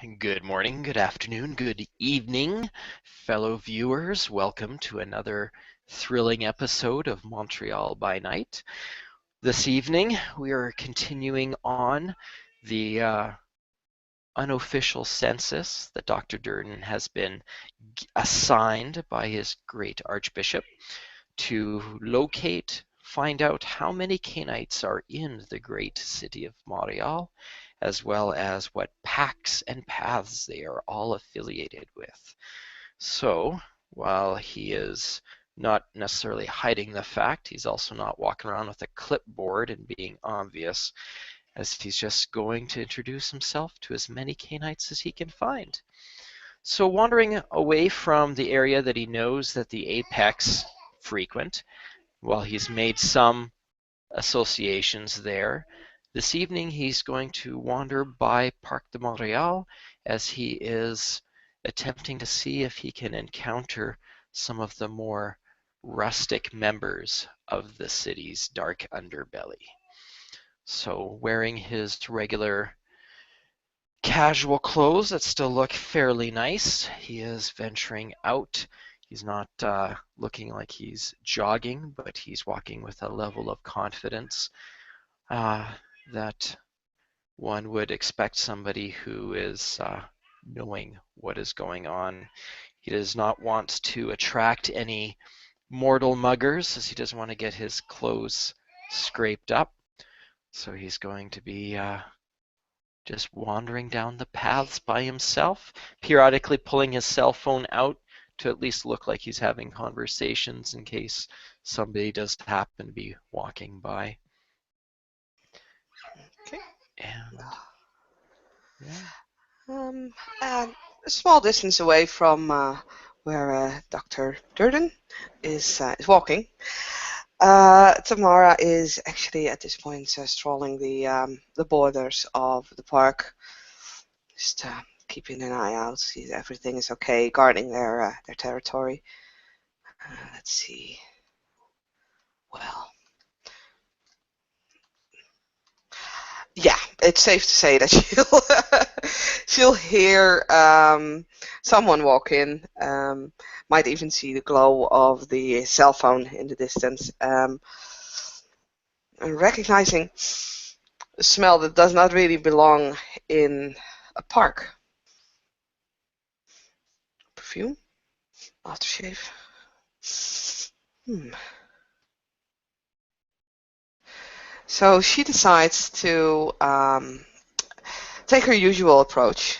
Good morning, good afternoon, good evening, fellow viewers. Welcome to another thrilling episode of Montreal by Night. This evening, we are continuing on the unofficial census that Dr. Durden has been assigned by his great Archbishop to locate, find out how many Cainites are in the great city of Montreal, as well as what packs and paths they are all affiliated with. So, while he is not necessarily hiding the fact, he's also not walking around with a clipboard and being obvious, as he's just going to introduce himself to as many Cainites as he can find. So wandering away from the area that he knows that the apex frequent, while he's made some associations there, this evening he's going to wander by Parc de Montréal as he is attempting to see if he can encounter some of the more rustic members of the city's dark underbelly. So wearing his regular casual clothes that still look fairly nice, he is venturing out. He's not looking like he's jogging, but he's walking with a level of confidence that one would expect somebody who is knowing what is going on. He does not want to attract any mortal muggers, as he doesn't want to get his clothes scraped up. So he's going to be just wandering down the paths by himself, periodically pulling his cell phone out to at least look like he's having conversations in case somebody does happen to be walking by. Okay. And yeah. Um, and a small distance away from where Dr. Durden is walking, Tamara is actually at this point strolling the borders of the park, just keeping an eye out, see that everything is okay, guarding their territory. Let's see. Well, yeah, it's safe to say that she'll hear someone walk in. Might even see the glow of the cell phone in the distance. And recognizing a smell that does not really belong in a park. Perfume, aftershave. Hmm. So she decides to take her usual approach,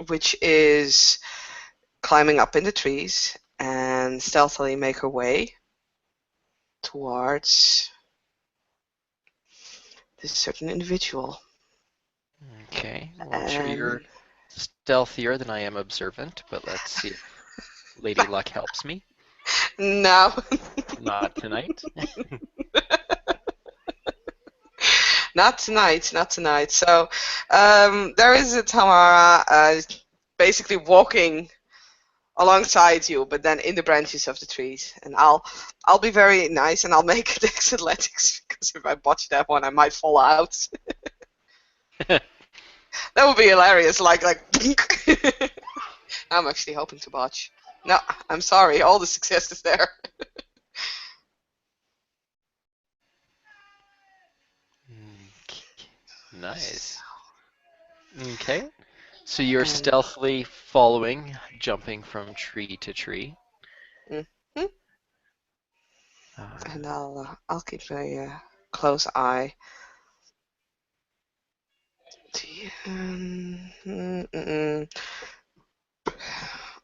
which is climbing up in the trees and stealthily make her way towards this certain individual. Okay. Well, I'm sure you're And stealthier than I am observant, but let's see if Lady Luck helps me. no, Not tonight. not tonight, not tonight. So there is a Tamara basically walking alongside you, but then in the branches of the trees. And I'll be very nice and I'll make it athletics because if I botch that one, I might fall out. That would be hilarious. Like I'm actually hoping to botch. No, I'm sorry. All the success is there. Nice. Okay. So you're And stealthily following, jumping from tree to tree. mhm, Uh, and I'll keep a close eye.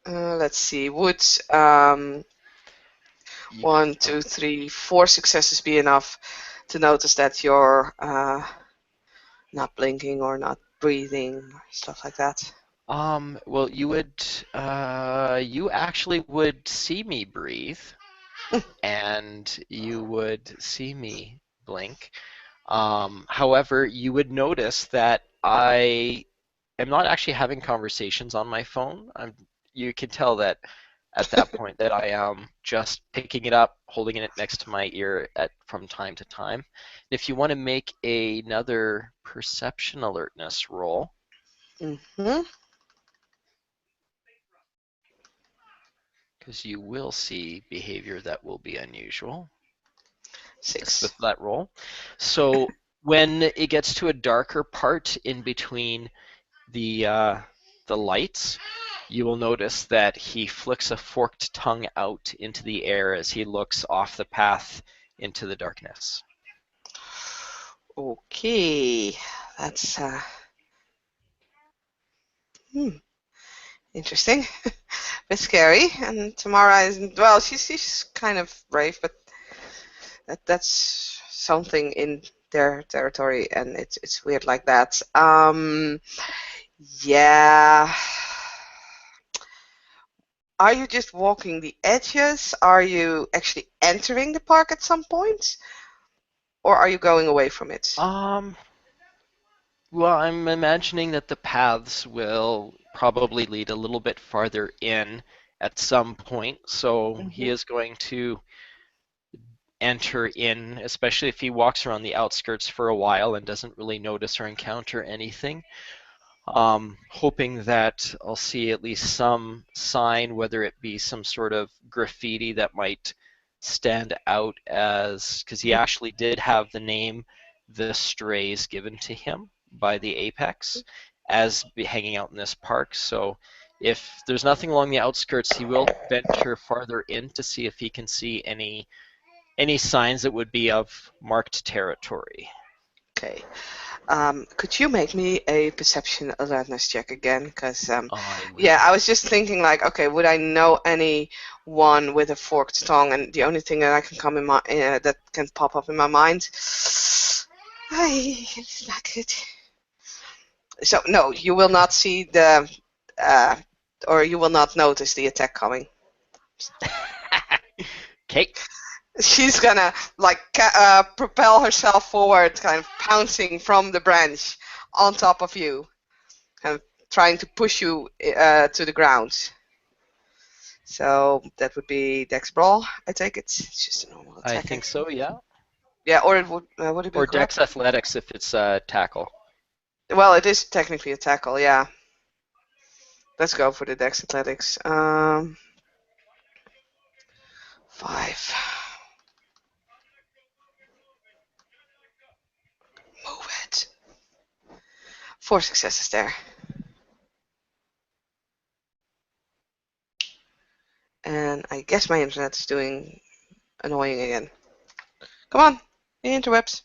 Let's see. Would you, one, oh, two, three, four successes be enough to notice that you're not blinking or not breathing or stuff like that? well, you actually would see me breathe, and you would see me blink. However, you would notice that I am not actually having conversations on my phone. You can tell that at that point that I am just picking it up, holding it next to my ear from time to time. If you want to make another perception alertness roll, Mm-hmm. because you will see behavior that will be unusual just with 6. that roll. So when it gets to a darker part in between the uh, the lights, you will notice that he flicks a forked tongue out into the air as he looks off the path into the darkness. Okay, that's hmm, interesting. A bit scary. And Tamara is, well, she's kind of brave, but that's something in their territory, and it's weird like that. Yeah. Are you just walking the edges? Are you actually entering the park at some point? Or are you going away from it? Um, well, I'm imagining that the paths will probably lead a little bit farther in at some point, so he Hmm. is going to enter in, especially if he walks around the outskirts for a while and doesn't really notice or encounter anything. Hoping that I'll see at least some sign, whether it be some sort of graffiti that might stand out as, because he actually did have the name The Strays given to him by the Apex as hanging out in this park. So if there's nothing along the outskirts, he will venture farther in to see if he can see any signs that would be of marked territory. Okay. Could you make me a perception alertness check again? Because, I yeah, will. I was just thinking, like, okay, would I know anyone with a forked tongue? And the only thing that I can come in my that can pop up in my mind, it's not good. So no, you will not see uh, or you will not notice the attack coming. Okay. She's gonna like propel herself forward, kind of pouncing from the branch on top of you, kind of trying to push you to the ground. So that would be Dex Brawl, I take it. It's just a normal I attack, I think think. so, yeah. Yeah, or would it be a Or grab? Dex Athletics if it's tackle. Well, it is technically a tackle, yeah. Let's go for the Dex Athletics. 5. Move it. 4 successes there. And I guess my internet's doing annoying again. Come on, the interwebs.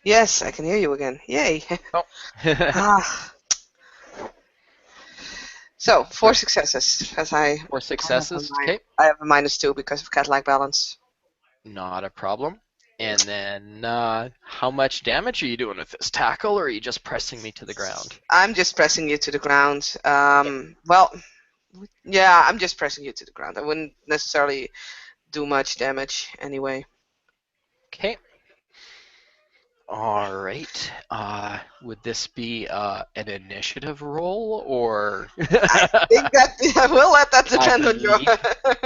Yes, I can hear you again. Yay. Oh. Ah. So, 4 For successes, because I four have a successes. Okay. I have a -2 because of cat-like balance. Not a problem. And then how much damage are you doing with this tackle, or are you just pressing me to the ground? I'm just pressing you to the ground. Okay. Well, yeah, I'm just pressing you to the ground. I wouldn't necessarily do much damage anyway. Okay. All right. Would this be an initiative roll, or I think that I will let that I depend on your. believe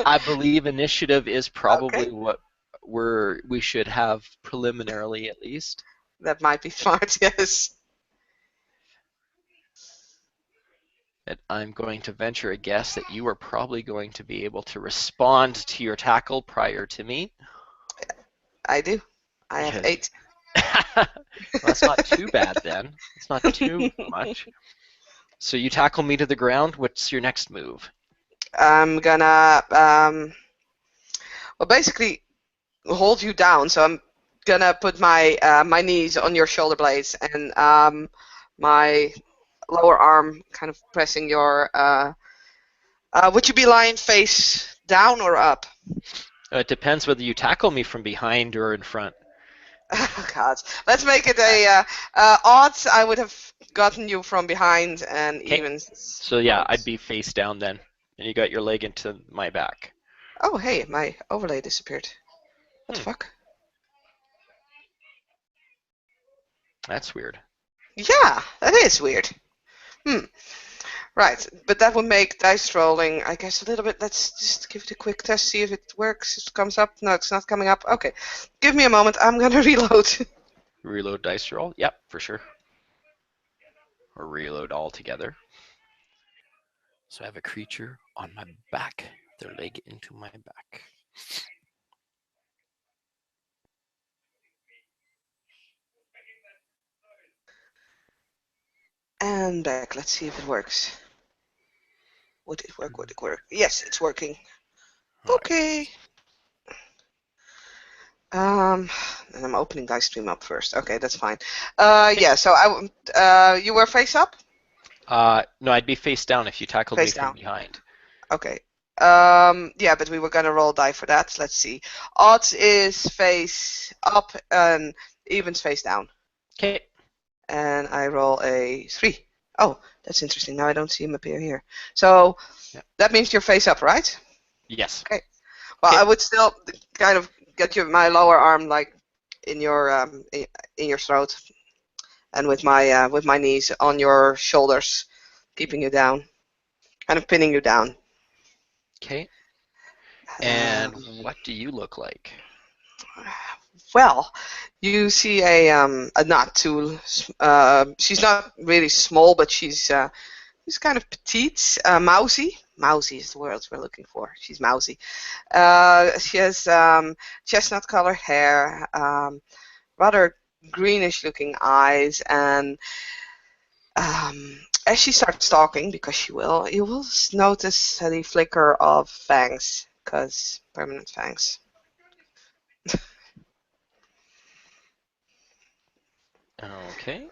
I believe initiative is Okay, probably what we should have preliminarily at least. that might be smart. Yes. And I'm going to venture a guess that you are probably going to be able to respond to your tackle prior to me, I do. I have because 8. well, that's not too bad then. It's not too much. So you tackle me to the ground. What's your next move? I'm gonna well basically hold you down. So I'm gonna put my knees on your shoulder blades and my lower arm kind of pressing your. Would you be lying face down or up? It depends whether you tackle me from behind or in front. Oh God, let's make it a odds. I would have gotten you from behind and Okay. even. So yeah, Well, I'd be face down then, and you got your leg into my back. oh hey, my overlay disappeared. What the Hmm, fuck? that's weird. Yeah, that is weird. Hmm. Right, but that would make dice rolling, I guess, a little bit. Let's just give it a quick test, see if it works. If it comes up. No, it's not coming up. Okay, give me a moment. I'm gonna reload. Reload dice roll. Yep, for sure. Or reload altogether. So I have a creature on my back, their leg into my back. And back. Let's see if it works. Would it work? Would it work? Yes, it's working. All Okay. And I'm opening Livestream up first. Okay, that's fine. Yeah. So you were face up, No, I'd be face down if you tackled me face from down. behind. Okay. Yeah, but we were gonna roll die for that. Let's see. Odds is face up and evens face down. Okay. And I roll a 3. Oh, that's interesting. Now I don't see him appear here. So Yeah. that means you're face up, right? Yes. Okay. Well, Okay. I would still kind of get my lower arm like in your throat, and with my knees on your shoulders, keeping you down, kind of pinning you down. Okay. Um, And what do you look like? well, you see a not too. She's not really small, but she's kind of petite, mousy. Mousy is the word we're looking for. She's mousy. She has chestnut colored hair, rather greenish looking eyes, and as she starts talking, because she will, you will notice the flicker of fangs, because permanent fangs. Okay.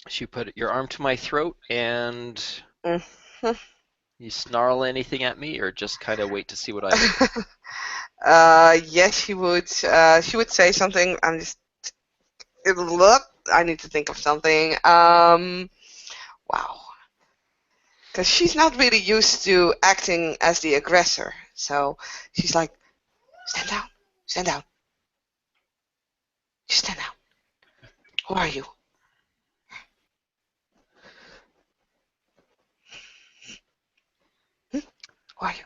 So you put your arm to my throat and Mhm. you snarl anything at me or just kind of wait to see what I do? Yes, she would. She would say something. I'm just. Look, I need to think of something. Wow. Because she's not really used to acting as the aggressor. So she's like, stand down, stand down, just stand down. Who are you? Hmm? Who are you?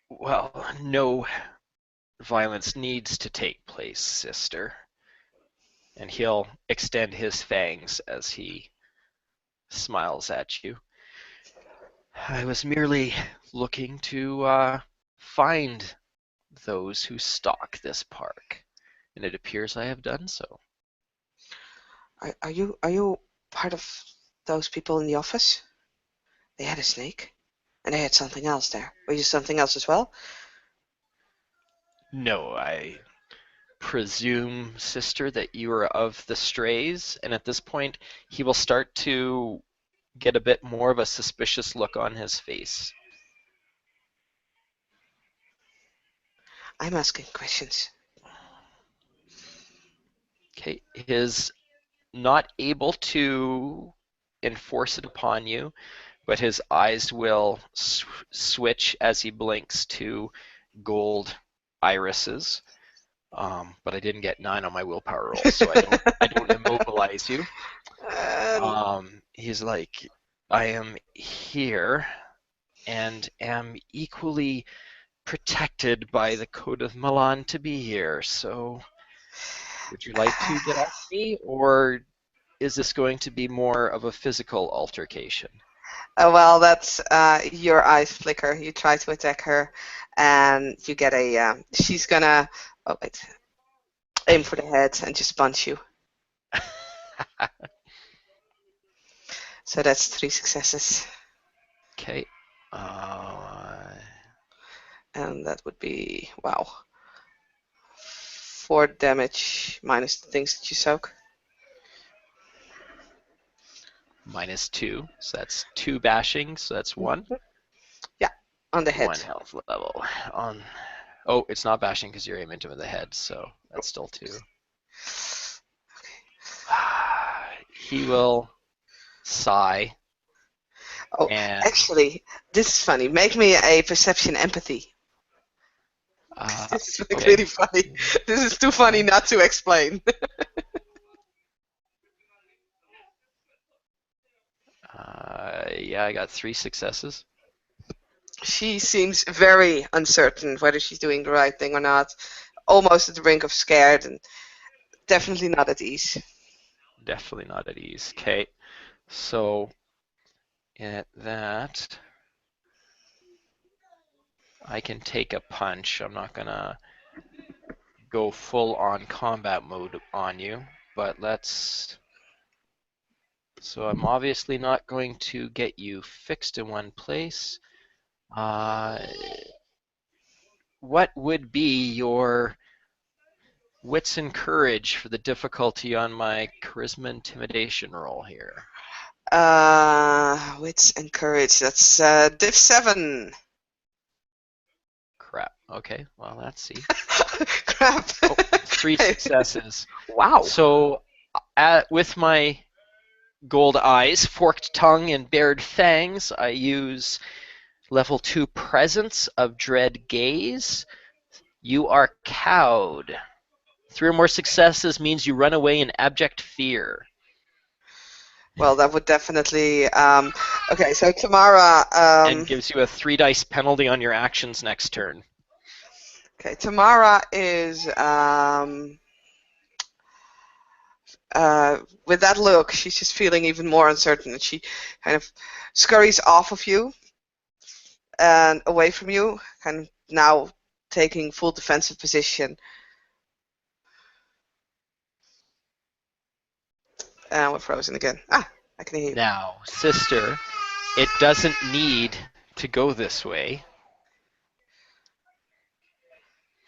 Well, no violence needs to take place, sister. And he'll extend his fangs as he smiles at you. I was merely looking to find those who stalk this park, and it appears I have done so. Are you part of those people in the office? They had a snake, and they had something else there. Were you something else as well? No, I presume, sister, that you are of the strays, and at this point he will start to get a bit more of a suspicious look on his face. I'm asking questions. Okay, his not able to enforce it upon you, but his eyes will switch as he blinks to gold irises. But I didn't get 9 on my willpower roll, so I don't immobilize you. Um, He's like, I am here and am equally protected by the Code of Milan to be here. So, would you like to get at me, or is this going to be more of a physical altercation? well, that's your eyes flicker. You try to attack her, and you get a. She's gonna. Oh wait. Aim for the head and just punch you. So that's 3 successes, Okay. Uh, and that would be wow. 4 damage minus the things that you soak. -2, so that's 2 bashing, so that's 1. Yeah, on the head. 1 health level. On. Oh, it's not bashing because you're aiming him in the head, so that's still 2. He will sigh Oh, and actually, this is funny. Make me a perception empathy. This is like okay. really funny. This is too funny not to explain. Yeah, I got 3 successes. She seems very uncertain whether she's doing the right thing or not. Almost at the brink of scared and definitely not at ease. definitely not at ease. Okay, so at that, I can take a punch. I'm not gonna go full on combat mode on you, but let's. So I'm obviously not going to get you fixed in one place. Uh, what would be your wits and courage for the difficulty on my charisma intimidation roll here? Wits and courage. That's div 7. Crap. Okay, well, let's see. Crap. Oh, 3 successes. Wow. So, with my gold eyes, forked tongue, and bared fangs, I use level 2 Presence of Dread Gaze. You are cowed. 3 or more successes means you run away in abject fear. Well, that would definitely. Okay, so Tamara. And gives you a 3 dice penalty on your actions next turn. Okay, Tamara is with that look. She's just feeling even more uncertain, and she kind of scurries off of you and away from you, kind of now taking full defensive position. And we're frozen again. Ah, I can hear you. Now, sister, it doesn't need to go this way.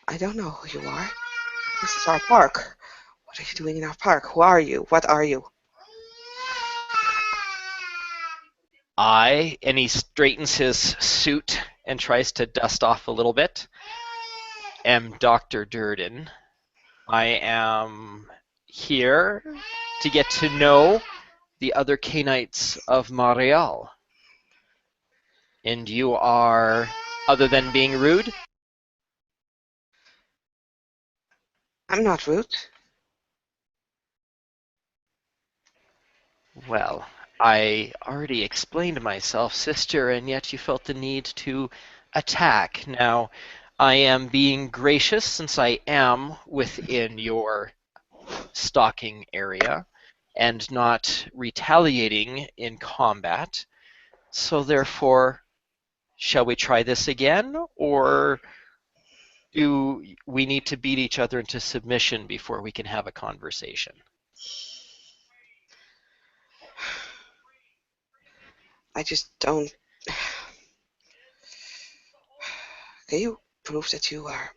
I don't know who you are. This is our park. What are you doing in our park? Who are you? What are you? And he straightens his suit and tries to dust off a little bit, am Dr. Durden. I am here to get to know the other Canaanites of Mariel. And you are, other than being rude? I'm not rude. Well, I already explained myself, sister, and yet you felt the need to attack. Now, I am being gracious since I am within your stalking area and not retaliating in combat. So therefore, shall we try this again, or do we need to beat each other into submission before we can have a conversation? I just don't. Can you prove that you are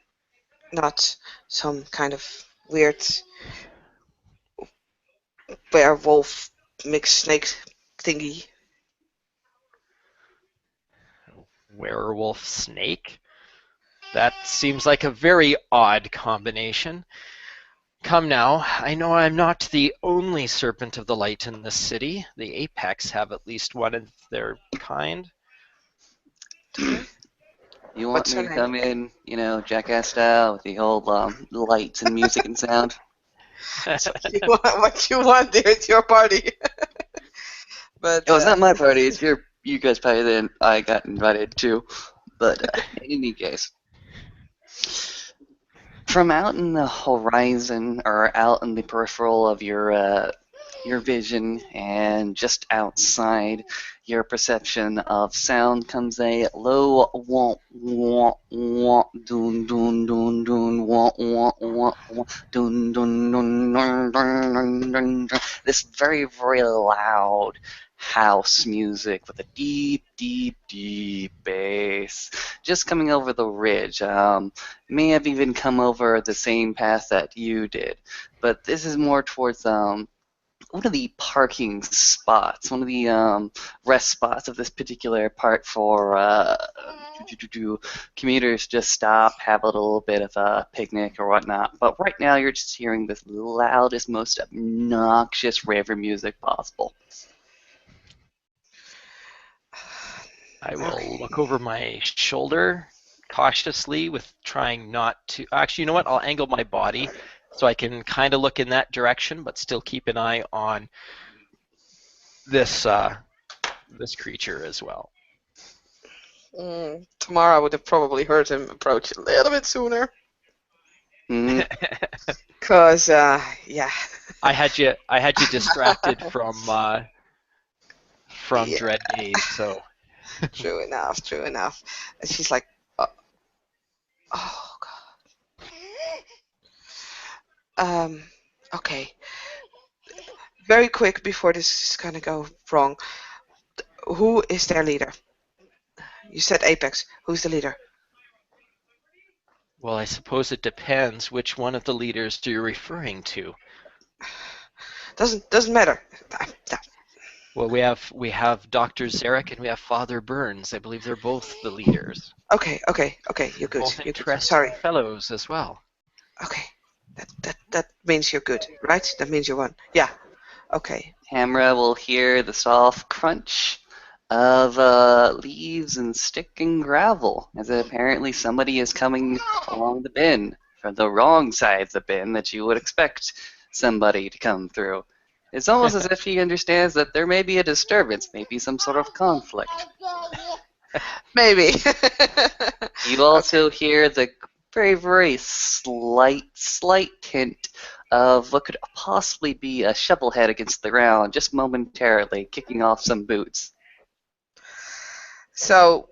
not some kind of weird werewolf mixed snake thingy? Werewolf snake? That seems like a very odd combination. Come now, I know I'm not the only serpent of the light in this city. The Apex have at least one of their kind. Okay. You want What's me her to name? come in, Jackass style with the whole lights and music and sound? So what you want there at your party? But Oh, it's not my party. It's you guys' party. Then I got invited too. But in any case, from out in the horizon or out in the peripheral of your vision and just outside your perception of sound comes a low wah wah wah dun dun dun dun wah wah wah wah dun dun dun dun dun dun dun dun. This very very loud house music with a deep deep deep bass just coming over the ridge. May have even come over the same path that you did, but this is more towards one of the parking spots, one of the rest spots of this particular part for commuters just stop, have a little bit of a picnic or whatnot. But right now you're just hearing the loudest, most obnoxious raver music possible. I will okay. look over my shoulder cautiously with trying not to. Actually, you know what? I'll angle my body so I can kind of look in that direction, but still keep an eye on this creature as well. Tamara would have probably heard him approach a little bit sooner. Mhm. Cause yeah. I had you distracted from Yeah, Dread Gaze, so true enough, true enough. And she's like, oh, oh God. Okay. Very quick before this is gonna go wrong. Who is their leader? You said Apex. Who's the leader? well, I suppose it depends which one of the leaders you're referring to. Doesn't matter. Well, we have Dr. Zarek and we have Father Burns. I believe they're both the leaders. Okay, okay, okay. You're good. Both You're good. interesting Sorry. fellows as well. Okay. That means you're good, right? That means you won. Yeah. Okay. Hamra will hear the soft crunch of leaves and stick and gravel, as apparently somebody is coming along the bin from the wrong side of the bin that you would expect somebody to come through. It's almost as if he understands that there may be a disturbance, maybe some sort of conflict. Maybe. You also hear the very, very slight hint of what could possibly be a shovel head against the ground, just momentarily, kicking off some boots. So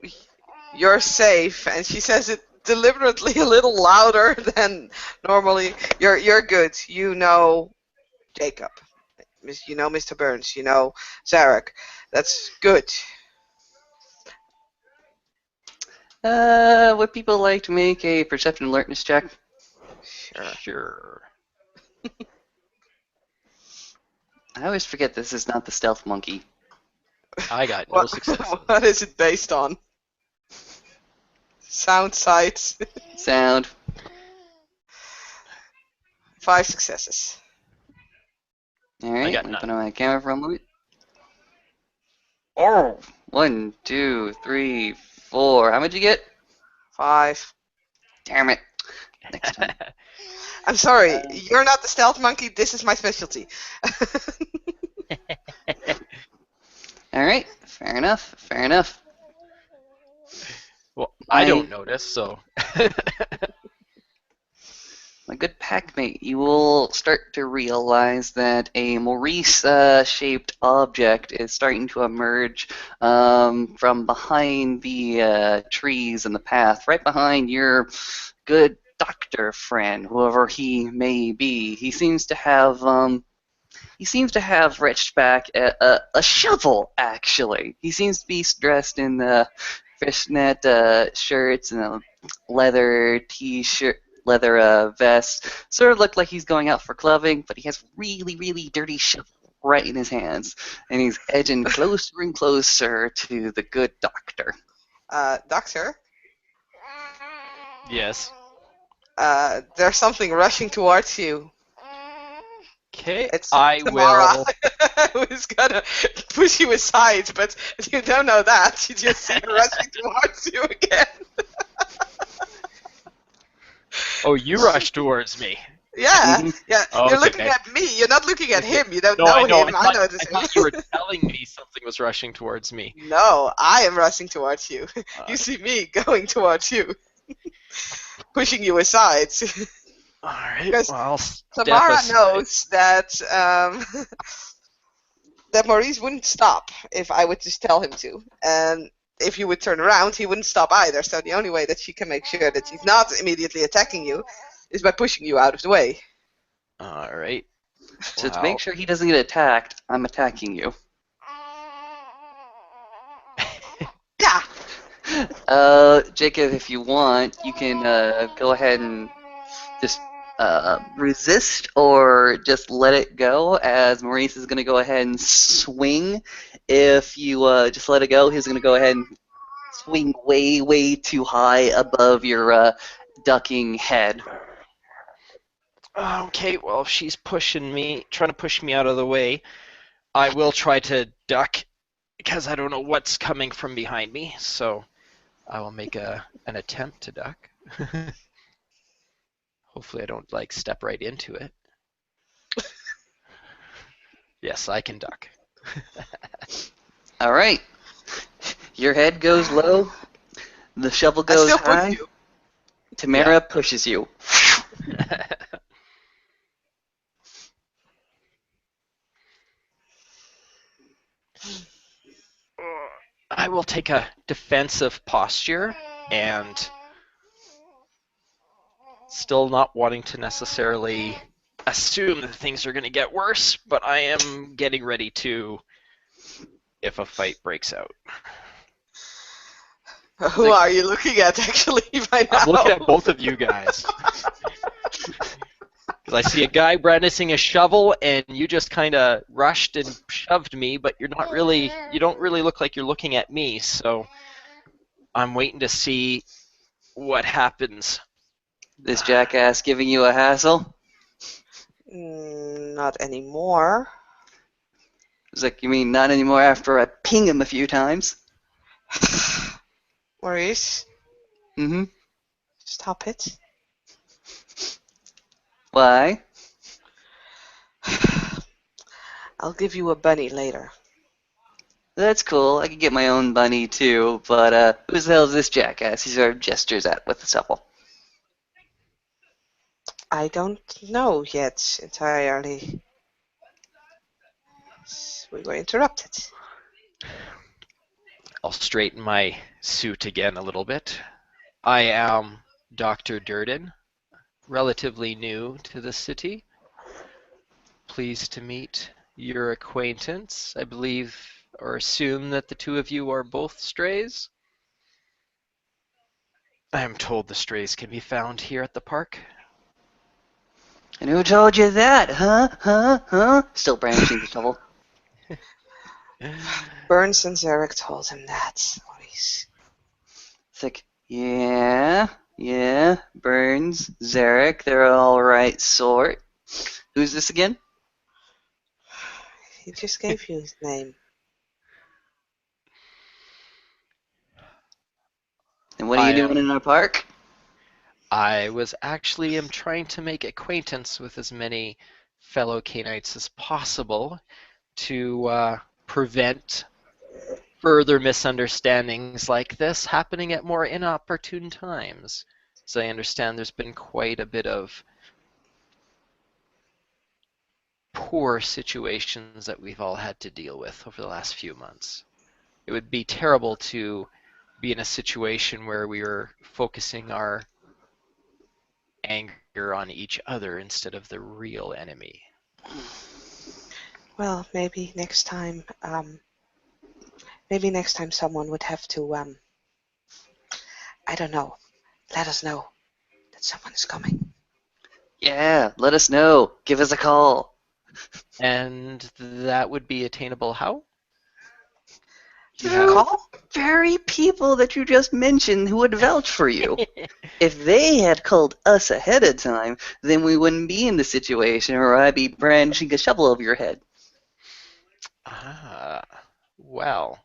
you're safe, and she says it deliberately a little louder than normally. You're good. You know Jacob. You know Mr. Burns. You know Zarek. That's good. Would people like to make a perception alertness check? Sure. Sure. I always forget this is not the stealth monkey. I got no success. What is it based on? Sound, sight. Sound. 5 successes. Alright, got let me none. put on my camera for a moment. Oh! 1, 2, 3, 4. How much you get? 5. Damn it. Next time. I'm sorry, you're not the stealth monkey. This is my specialty. Alright, fair enough, fair enough. Well, I don't notice, so. My good packmate, you will start to realize that a Maurice-shaped object is starting to emerge from behind the trees in the path, right behind your good doctor friend, whoever he may be. He seems to have reached back a shovel, actually. He seems to be dressed in fishnet shirts and a leather t-shirt, leather vest. Sort of looked like he's going out for clubbing, but he has really, really dirty shovel right in his hands. And he's edging closer and closer to the good doctor. Doctor? Yes. There's something rushing towards you. Okay, It's I Tamara will. who's gonna push you aside, but you don't know that. You just see her rushing towards you again. Oh, you rush towards me. Yeah, yeah. Oh, You're okay. looking at me. You're not looking at him. You don't No, know I know. him. I I thought, notice I him. thought you were telling me something was rushing towards me. No, I am rushing towards you. Uh, You see me going towards you, pushing you aside. All right. Because Well, I'll step Tamara aside. knows that that Maurice wouldn't stop if I would just tell him to, and if you would turn around, he wouldn't stop either. So the only way that she can make sure that she's not immediately attacking you is by pushing you out of the way. All right. So to make sure he doesn't get attacked, I'm attacking you. Yeah. Jacob, if you want, you can go ahead and just resist or just let it go, as Maurice is going to go ahead and swing. If you just let it go, he's going to go ahead and swing way, way too high above your ducking head. Okay, well, if she's pushing me, trying to push me out of the way, I will try to duck because I don't know what's coming from behind me. So I will make an attempt to duck. Hopefully, I don't step right into it. Yes, I can duck. All right. Your head goes low. The shovel I goes still push high. you. Tamara pushes you. I will take a defensive posture and still not wanting to necessarily assume that things are going to get worse, but I am getting ready to if a fight breaks out. Who are you looking at actually by now? I'm looking at both of you guys. Because I see a guy brandishing a shovel, and you just kind of rushed and shoved me, but you don't really look like you're looking at me, so I'm waiting to see what happens. This jackass giving you a hassle? Not anymore. It's like, you mean not anymore after I ping him a few times? Maurice, Mm-hmm. stop it. Why? I'll give you a bunny later. That's cool. I could get my own bunny too, but who the hell is this jackass? He sort of gestures at with the shovel. I don't know yet entirely. We were interrupted. I'll straighten my suit again a little bit. I am Dr. Durden, relatively new to the city. Pleased to meet your acquaintance. I believe or assume that the two of you are both strays. I am told the strays can be found here at the park. And who told you that? Huh? Still brandishing the shovel. Burns and Zarek told him that, Maurice. It's like, yeah, Burns, Zarek, they're all right sort. Who's this again? He just gave you his name. And what are you doing in our park? I am trying to make acquaintance with as many fellow Canaanites as possible to prevent further misunderstandings like this happening at more inopportune times. As I understand, there's been quite a bit of poor situations that we've all had to deal with over the last few months. It would be terrible to be in a situation where we were focusing our anger on each other instead of the real enemy. Well, maybe next time someone would have to, I don't know, let us know that someone is coming. Yeah, let us know. Give us a call. And that would be attainable how? The very people that you just mentioned who would vouch for you. If they had called us ahead of time, then we wouldn't be in the situation where I'd be brandishing a shovel over your head. Well,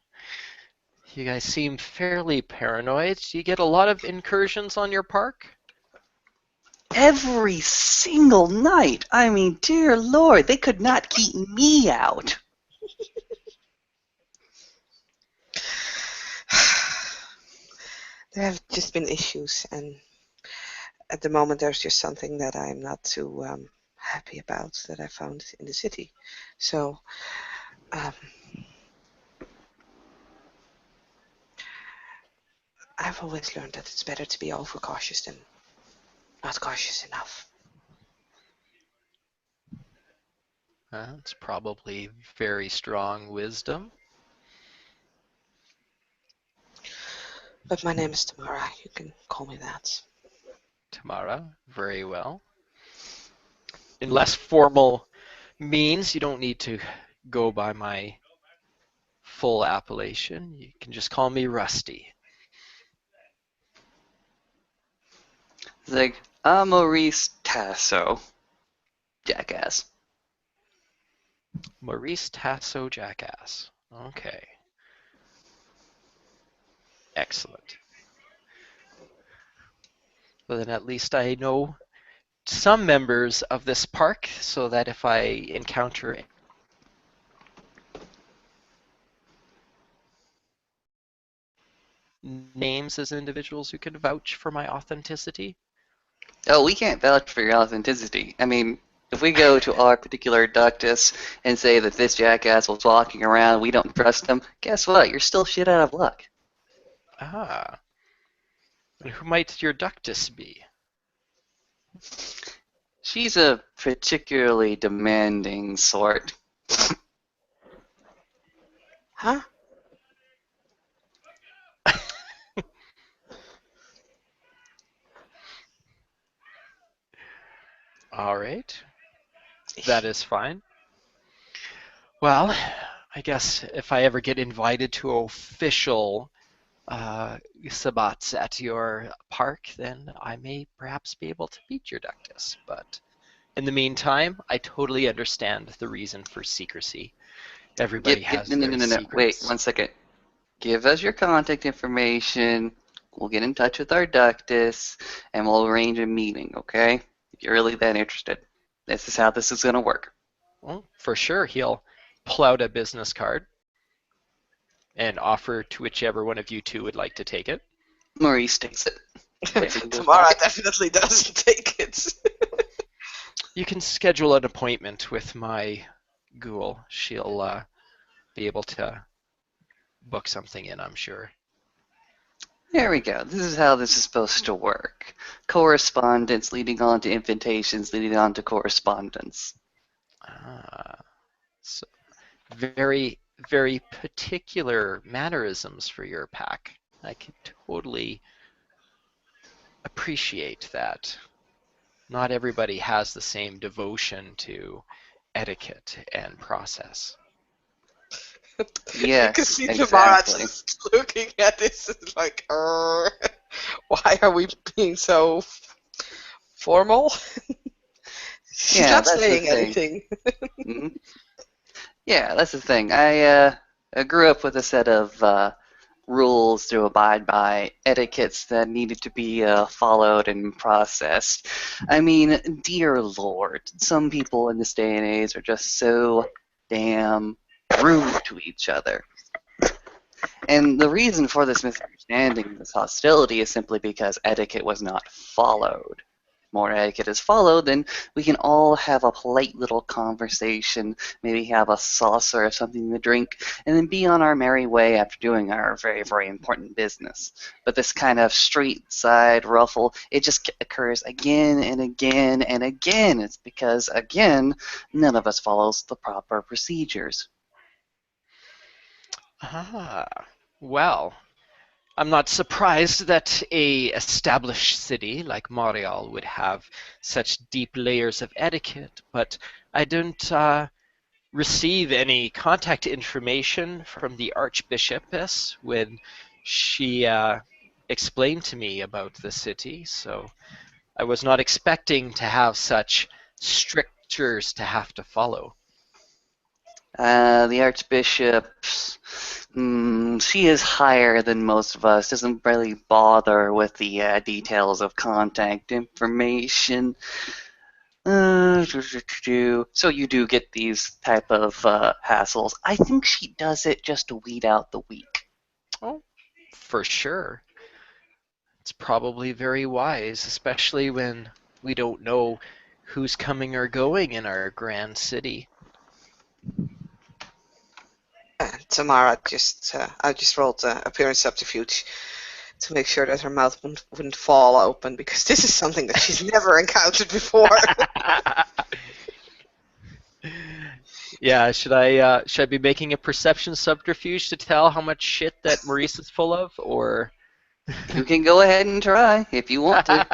you guys seem fairly paranoid. Do you get a lot of incursions on your park? Every single night. I mean, dear Lord, they could not keep me out. There have just been issues, and at the moment there's just something that I'm not too happy about that I found in the city. So, I've always learned that it's better to be overcautious than not cautious enough. It's probably very strong wisdom. But my name is Tamara. You can call me that. Tamara, very well. In less formal means, you don't need to go by my full appellation. You can just call me Rusty. It's like, I'm Maurice Tasso. Jackass. Maurice Tasso Jackass. Okay. Excellent. Well, then at least I know some members of this park so that if I encounter names as individuals who can vouch for my authenticity. Oh, we can't vouch for your authenticity. I mean, If we go to our particular ductus and say that this jackass was walking around, we don't trust him, guess what? You're still shit out of luck. Ah, and who might your ductus be? She's a particularly demanding sort. Huh? All right, that is fine. Well, I guess if I ever get invited to official sabbats at your park, then I may perhaps be able to beat your ductus. But in the meantime, I totally understand the reason for secrecy. Everybody has their No. Wait, secrets. 1 second. Give us your contact information. We'll get in touch with our ductus, and we'll arrange a meeting, okay? If you're really that interested. This is how this is going to work. Well, for sure, he'll pull out a business card and offer to whichever one of you two would like to take it. Maurice takes it. Tamara definitely doesn't take it. You can schedule an appointment with my ghoul. She'll be able to book something in, I'm sure. There we go. This is how this is supposed to work. Correspondence leading on to invitations, leading on to correspondence. So very, very particular mannerisms for your pack. I can totally appreciate that. Not everybody has the same devotion to etiquette and process. Yes, You can see exactly. Tamara just looking at this and like, why are we being so formal? She's Yeah, not that's the saying thing. anything. Hmm. Yeah, that's the thing. I grew up with a set of rules to abide by, etiquettes that needed to be followed and processed. I mean, dear Lord, some people in this day and age are just so damn rude to each other. And the reason for this misunderstanding, this hostility, is simply because etiquette was not followed. More etiquette is followed, then we can all have a polite little conversation, maybe have a saucer of something to drink, and then be on our merry way after doing our very, very important business. But this kind of street side ruffle, it just occurs again and again and again. It's because, again, none of us follows the proper procedures. Ah, well, I'm not surprised that a established city like Montreal would have such deep layers of etiquette, but I don't receive any contact information from the Archbishopess when she explained to me about the city, so I was not expecting to have such strictures to have to follow. The Archbishop, she is higher than most of us, doesn't really bother with the details of contact information. So you do get these type of hassles. I think she does it just to weed out the weak. Oh, for sure. It's probably very wise, especially when we don't know who's coming or going in our grand city. Tamara I just rolled appearance subterfuge to make sure that her mouth wouldn't fall open, because this is something that she's never encountered before. Yeah, should I be making a perception subterfuge to tell how much shit that Maurice is full of, or You can go ahead and try if you want to.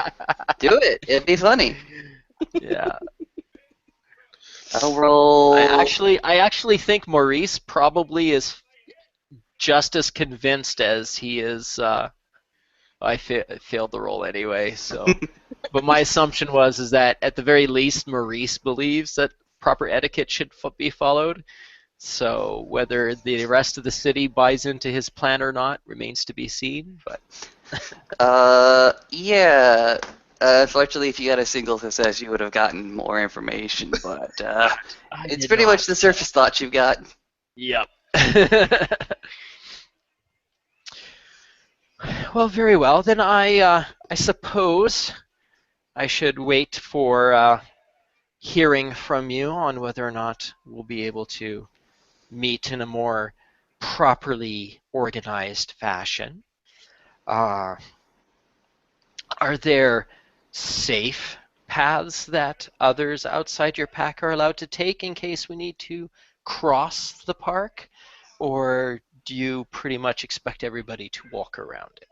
Do it. It'd be funny. yeah. I'll roll. I actually think Maurice probably is just as convinced as he is. I failed the roll anyway, so. But my assumption is that at the very least Maurice believes that proper etiquette should be followed. So whether the rest of the city buys into his plan or not remains to be seen. But Yeah. Unfortunately, if you had a single success, you would have gotten more information. But it's did pretty not. much the surface thoughts you've got. Yep. Well, very well. Then I suppose I should wait for hearing from you on whether or not we'll be able to meet in a more properly organized fashion. Uh, are there safe paths that others outside your pack are allowed to take in case we need to cross the park? Or do you pretty much expect everybody to walk around it?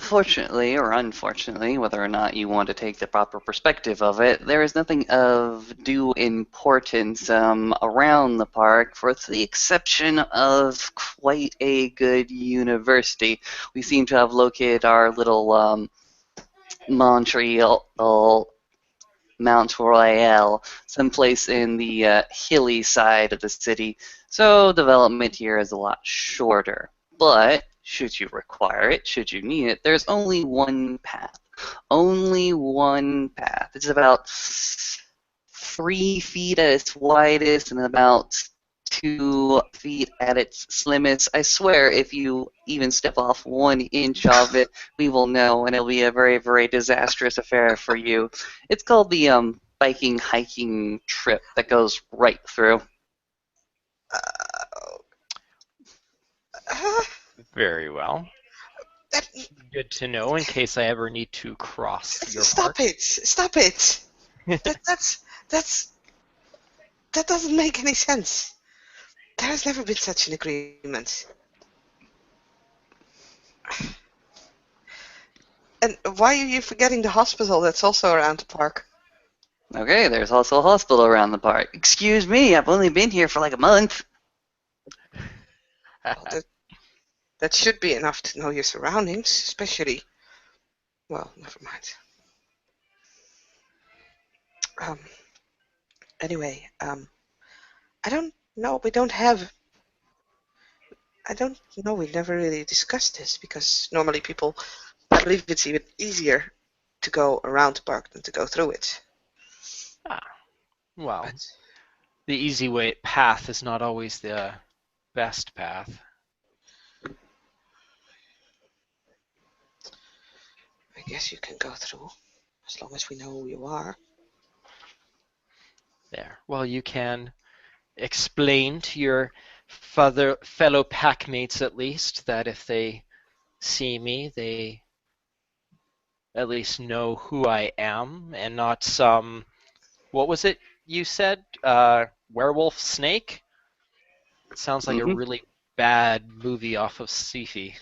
Fortunately or unfortunately, whether or not you want to take the proper perspective of it, there is nothing of due importance around the park, for the exception of quite a good university. We seem to have located our little Montreal Mount Royal, someplace in the hilly side of the city, so development here is a lot shorter. But should you require it, should you need it, there's only one path. Only one path. It's about 3 feet at its widest and about 2 feet at its slimmest. I swear, if you even step off 1 inch of it, we will know, and it'll be a very, very disastrous affair for you. It's called the biking hiking trip that goes right through. Uh, Very well. that, Good to know in case I ever need to cross your stop park. it! Stop it! That's that doesn't make any sense. There has never been such an agreement. And why are you forgetting the hospital that's also around the park? Okay, there's also a hospital around the park. Excuse me, I've only been here for like a month. Well, that should be enough to know your surroundings, especially. Well, never mind. Um, anyway, I don't know. We don't have. I don't know. We never really discussed this because normally people, I believe it's even easier to go around the park than to go through it. Ah, well, But the easy way path is not always the best path. I guess you can go through as long as we know who you are. There. Well, you can explain to your fellow packmates at least that if they see me, they at least know who I am and not some, what was it you said? Werewolf snake? It sounds like a Mm-hmm. really bad movie off of sci-fi.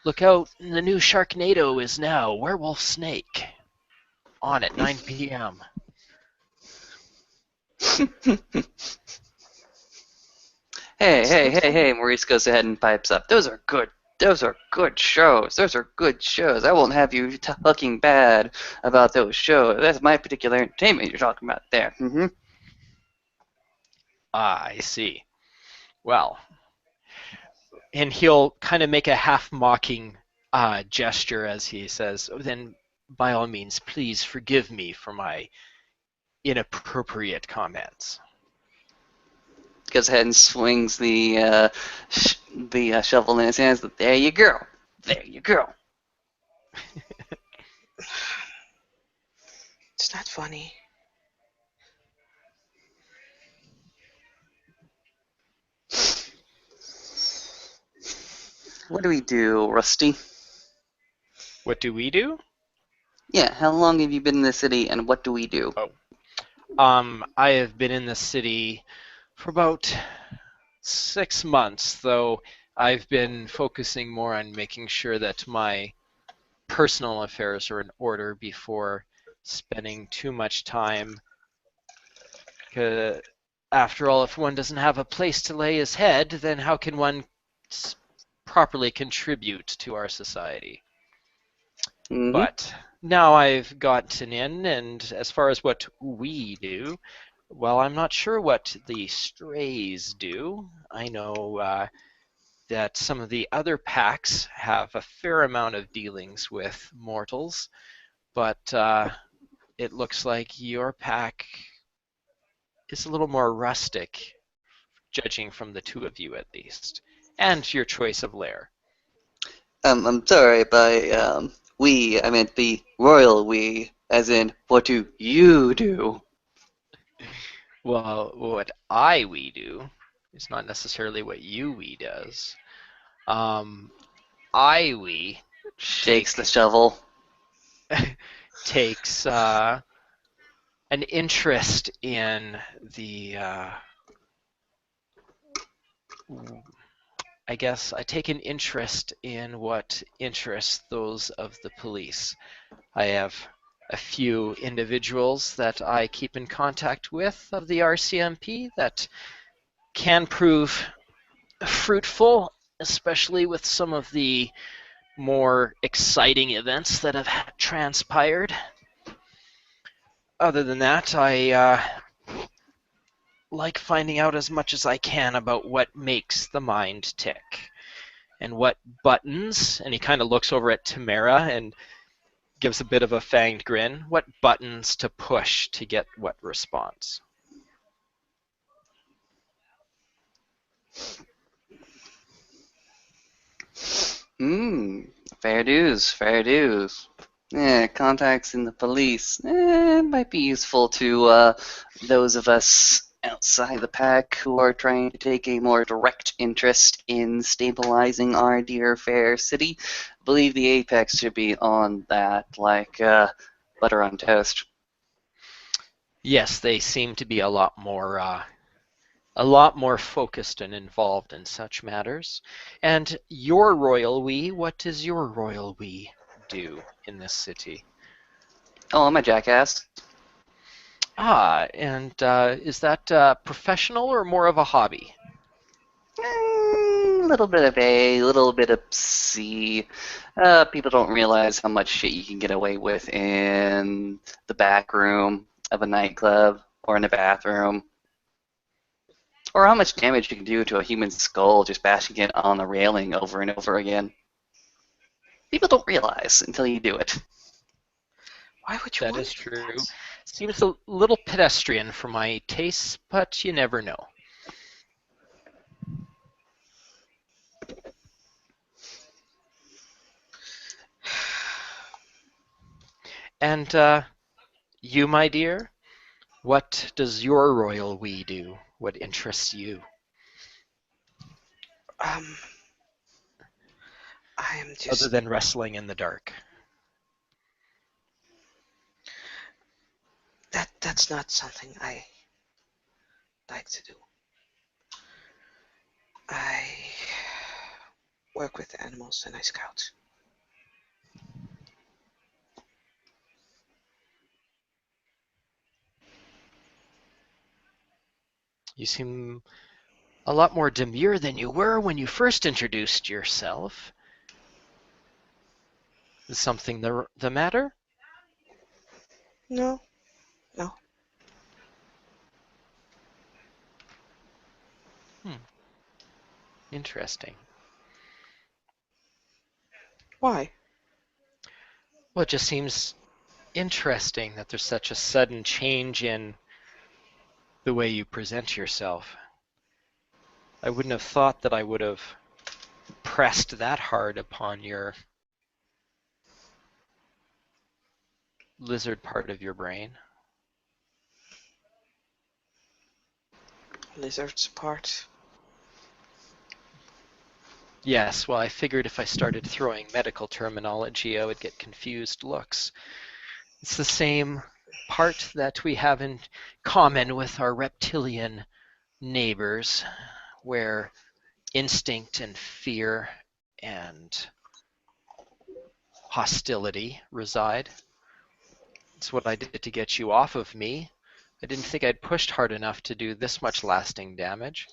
Look out, the new Sharknado is now Werewolf Snake on at 9 p.m. Hey, Maurice goes ahead and pipes up. Those are good. Those are good shows. Those are good shows. I won't have you talking bad about those shows. That's my particular entertainment you're talking about there. Mm-hmm. Ah, I see. Well, and he'll kind of make a half mocking gesture as he says, "Oh, then by all means, please forgive me for my inappropriate comments." Goes ahead and swings the shovel in his hands. There you go. There you go. It's not funny. What do we do, Rusty? What do we do? Yeah, how long have you been in the city, and what do we do? Oh, I have been in the city for about 6 months, though I've been focusing more on making sure that my personal affairs are in order before spending too much time. 'Cause after all, if one doesn't have a place to lay his head, then how can one properly contribute to our society? Mm-hmm. But now I've gotten in, and as far as what we do, well, I'm not sure what the strays do. I know that some of the other packs have a fair amount of dealings with mortals, but it looks like your pack is a little more rustic, judging from the two of you at least, and your choice of lair. I'm sorry, by we, I meant the royal we, as in, what do you do? Well, what we do is not necessarily what we does. Um, we Shakes the take shovel. takes an interest in the I guess I take an interest in what interests those of the police. I have a few individuals that I keep in contact with of the RCMP that can prove fruitful, especially with some of the more exciting events that have transpired. Other than that, I like finding out as much as I can about what makes the mind tick and what buttons, and he kind of looks over at Tamara and gives a bit of a fanged grin, what buttons to push to get what response. Hmm, fair dues, fair dues. Yeah, contacts in the police. Might be useful to those of us outside the pack who are trying to take a more direct interest in stabilizing our dear fair city. I believe the Apex should be on that, like butter on toast. Yes, they seem to be a lot more focused and involved in such matters. And your royal we, what does your royal we do in this city? Oh, I'm a jackass. And is that professional or more of a hobby? Little bit of A, little bit of C. People don't realize how much shit you can get away with in the back room of a nightclub or in a bathroom, or how much damage you can do to a human skull just bashing it on the railing over and over again. People don't realize until you do it. Why would you That want is to do true. that? Seems a little pedestrian for my tastes, but you never know. And you, my dear, what does your royal we do? What interests you? Um, I am Other just than wrestling in the dark. that's not something I like to do. I work with animals and I scout. You seem a lot more demure than you were when you first introduced yourself. Is something the matter? No, no. Hmm, interesting. Why? Well, it just seems interesting that there's such a sudden change in the way you present yourself. I wouldn't have thought that I would have pressed that hard upon your lizard part of your brain. Lizards apart. Yes, well, I figured if I started throwing medical terminology, I would get confused looks. It's the same part that we have in common with our reptilian neighbors, where instinct and fear and hostility reside. It's what I did to get you off of me. I didn't think I'd pushed hard enough to do this much lasting damage.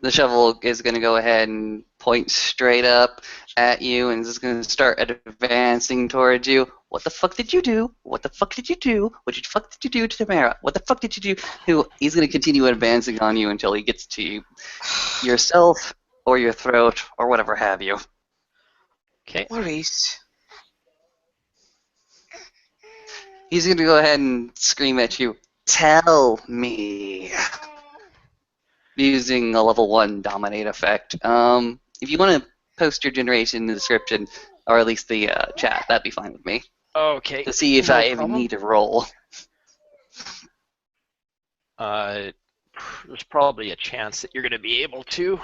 The shovel is going to go ahead and point straight up at you and is going to start advancing towards you. What the fuck did you do? What the fuck did you do? What the fuck did you do to Tamara? What the fuck did you do? He's going to continue advancing on you until he gets to you, yourself or your throat or whatever have you. Okay. Maurice. He's going to go ahead and scream at you, "Tell me," using a level 1 dominate effect. If you want to post your generation in the description, or at least the chat. That'd be fine with me. Okay, To see if no I even problem. need to roll. There's probably a chance that you're going to be able to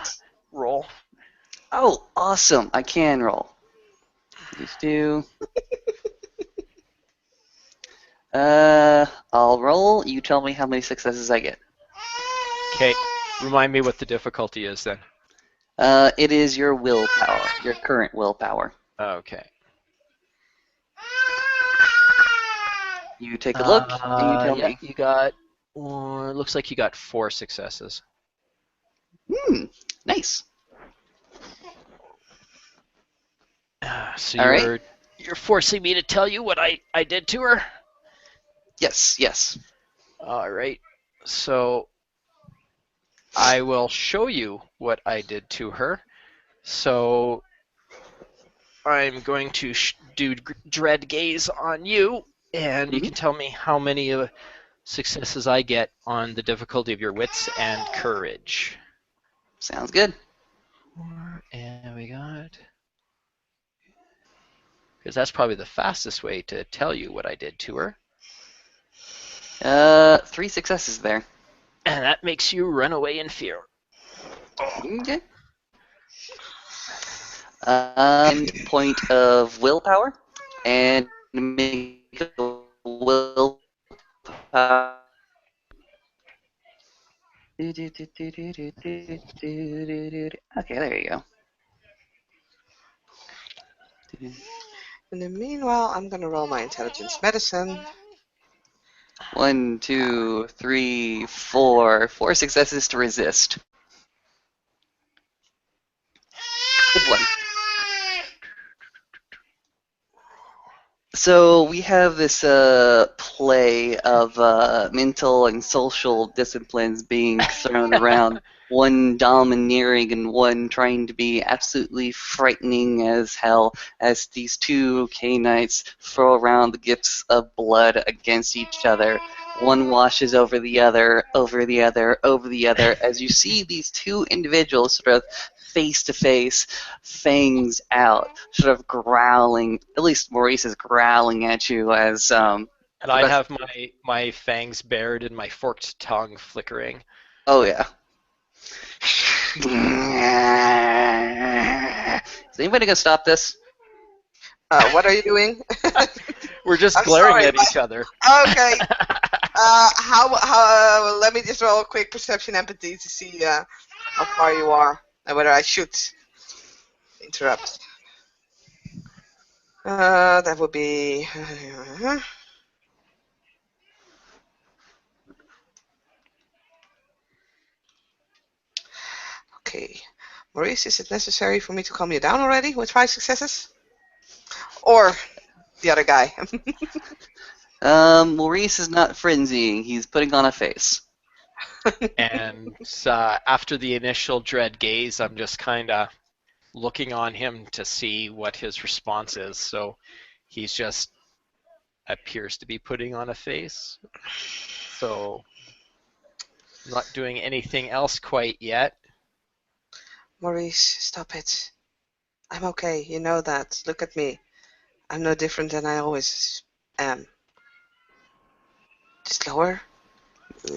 roll. Oh, awesome! I can roll. Just do. I'll roll. You tell me how many successes I get. Okay, remind me what the difficulty is then. It is your willpower, your current willpower. Okay. You take a look and you tell Yeah, me. you got. Looks like you got 4 successes. Nice. So All right. you're forcing me to tell you what I did to her? Yes. All right. So I will show you what I did to her. So I'm going to do dread gaze on you, and you Mhm. can tell me how many successes I get on the difficulty of your wits and courage. Sounds good. And we got. Because that's probably the fastest way to tell you what I did to her. 3 successes there. And that makes you run away in fear. Okay. Point of willpower, and make a willpower. Okay, there you go. In the meanwhile, I'm gonna roll my intelligence medicine. 1, 2, 3, 4. 4 successes to resist. Good one. So we have this play of mental and social disciplines being thrown around, one domineering and one trying to be absolutely frightening as hell, as these two Canaanites throw around the gifts of blood against each other. One washes over the other, over the other, over the other, as you see these two individuals sort of face to face, fangs out, sort of growling. At least Maurice is growling at you as And the I rest. have my fangs bared and my forked tongue flickering. Oh yeah. Is anybody gonna stop this? What are you doing? We're just I'm glaring sorry, at each other. Okay. How? Let me just roll a quick perception empathy to see how far you are and whether I should interrupt. That would be. Okay. Maurice, is it necessary for me to calm you down already with 5 successes? Or the other guy? Maurice is not frenzying. He's putting on a face. And after the initial dread gaze, I'm just kind of looking on him to see what his response is. So he's just appears to be putting on a face. So I'm not doing anything else quite yet. Maurice, stop it. I'm okay, you know that. Look at me. I'm no different than I always am. Just lower,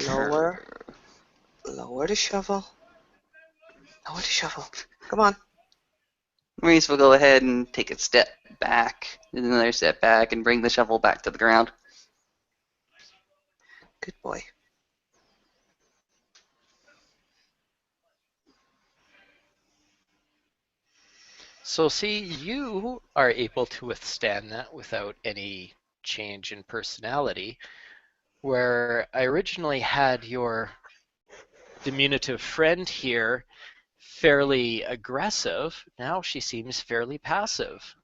lower, lower the shovel. Lower the shovel. Come on. Maurice will go ahead and take a step back, and another step back, and bring the shovel back to the ground. Good boy. So see, you are able to withstand that without any change in personality, where I originally had your diminutive friend here fairly aggressive, now she seems fairly passive.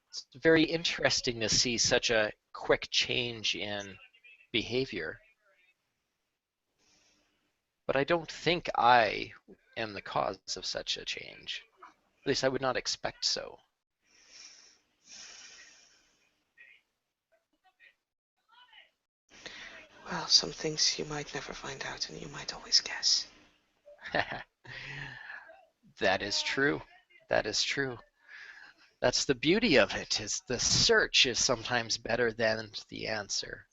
It's very interesting to see such a quick change in behavior. But I don't think I am the cause of such a change. At least I would not expect so. Well, some things you might never find out and you might always guess. That is true. That is true. That's the beauty of it, is the search is sometimes better than the answer.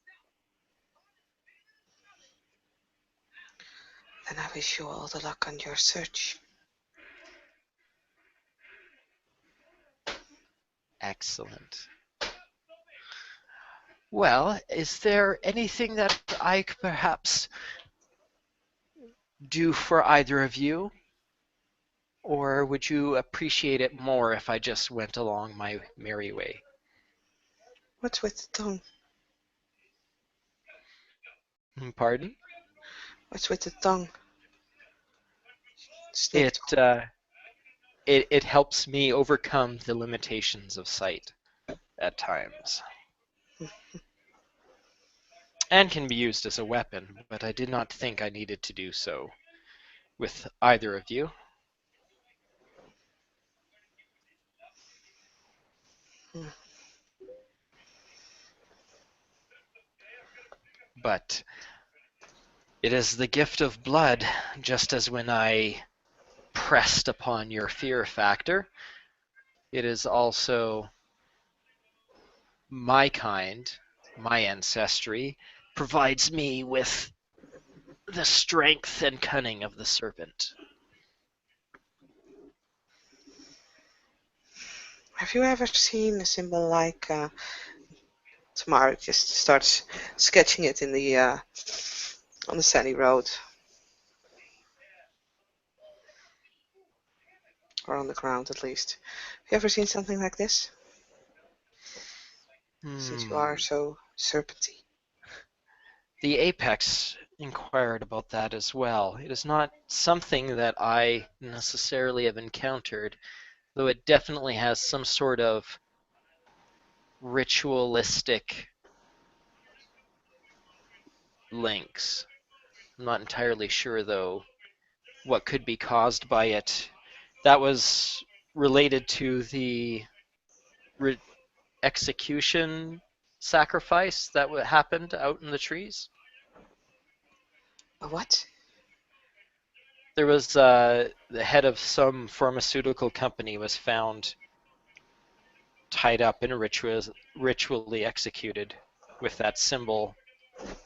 Then I wish you all the luck on your search. Excellent. Well, is there anything that I could perhaps do for either of you? Or would you appreciate it more if I just went along my merry way? What's with the tongue? Pardon? What's with the tongue? Snake It, tongue. uh, it helps me overcome the limitations of sight at times, and can be used as a weapon, but I did not think I needed to do so with either of you. Hmm. But it is the gift of blood, just as when I pressed upon your fear factor. It is also my kind, my ancestry, provides me with the strength and cunning of the serpent. Have you ever seen a symbol like Tamara just starts sketching it in the on the sandy road or on the ground at least? Have you ever seen something like this? Since you are Hmm. so serpenty. The apex inquired about that as well. It is not something that I necessarily have encountered, though it definitely has some sort of ritualistic links. I'm not entirely sure, though, what could be caused by it. That was related to the re- execution sacrifice that happened out in the trees. A what? There was the head of some pharmaceutical company was found tied up and ritually executed with that symbol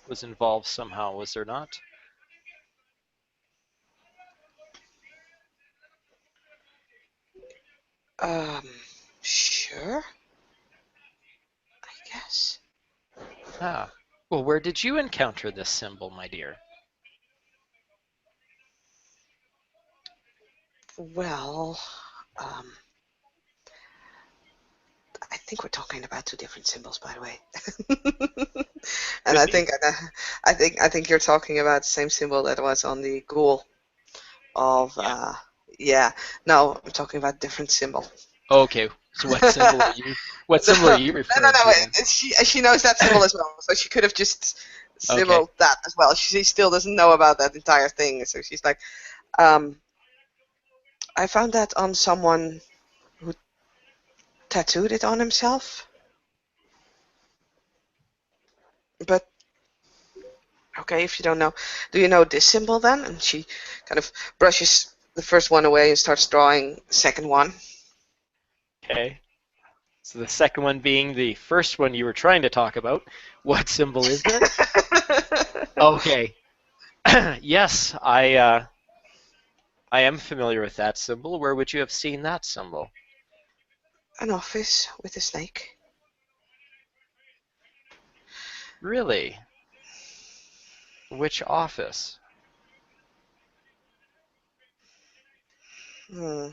was involved somehow, was there not? Um, sure, I guess. Ah. Well, where did you encounter this symbol, my dear? Well, um, I think we're talking about two different symbols, by the way. And Could I be. think I think you're talking about the same symbol that was on the ghoul of Yeah. yeah. No, I'm talking about a different symbol. Okay. So what symbol are you? What No, symbol are no, you no, referring no. to then? She knows that symbol as well, so she could have just Okay. symboled that as well. She still doesn't know about that entire thing, so she's like, um, I found that on someone who tattooed it on himself. But okay, if you don't know, do you know this symbol then? And she kind of brushes the first one away and starts drawing the second one. Okay. So the second one being the first one you were trying to talk about. What symbol is it? Okay. Yes, I am familiar with that symbol. Where would you have seen that symbol? An office with a snake. Really? Which office? Hmm.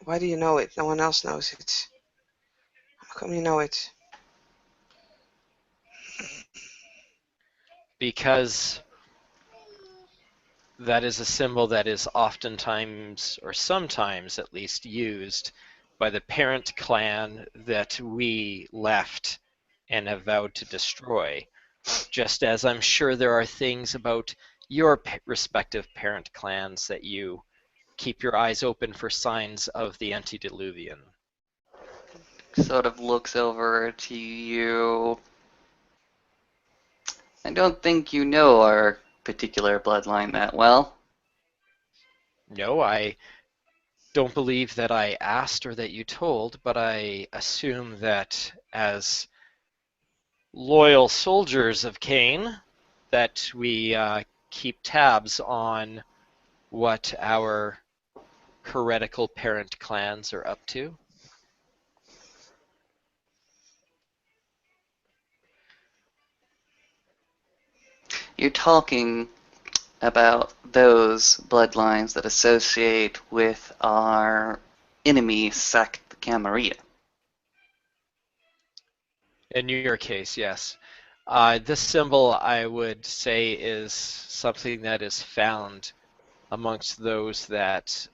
Why do you know it? No one else knows it. How come you know it? Because that is a symbol that is oftentimes, or sometimes at least, used by the parent clan that we left and have vowed to destroy. Just as I'm sure there are things about your respective parent clans that you keep your eyes open for signs of the antediluvian. Sort of looks over to you. I don't think you know our particular bloodline that well. No, I don't believe that I asked or that you told, but I assume that as loyal soldiers of Cain, that we keep tabs on what our heretical parent clans are up to. You're talking about those bloodlines that associate with our enemy sect, the Camarilla. In your case, yes. This symbol, I would say, is something that is found amongst those that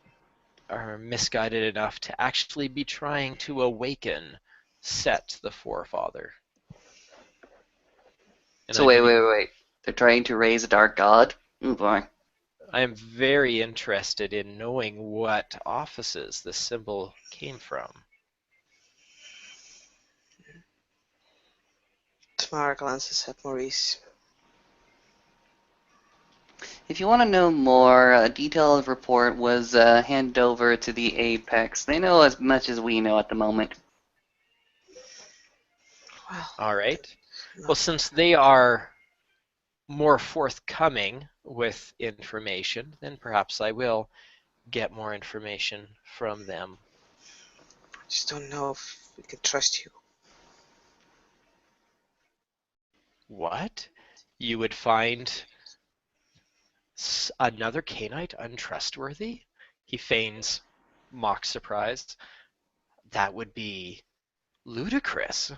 are misguided enough to actually be trying to awaken Set, the forefather. And So wait. They're trying to raise a dark god? Oh boy. I am very interested in knowing what offices this symbol came from. Tamara glances at Maurice. If you want to know more, a detailed report was handed over to the Apex. They know as much as we know at the moment. Well, All right. no. Well, since they are more forthcoming with information, then perhaps I will get more information from them. I just don't know if we can trust you. What? You would find another Cainite untrustworthy? He feigns mock surprise. That would be ludicrous.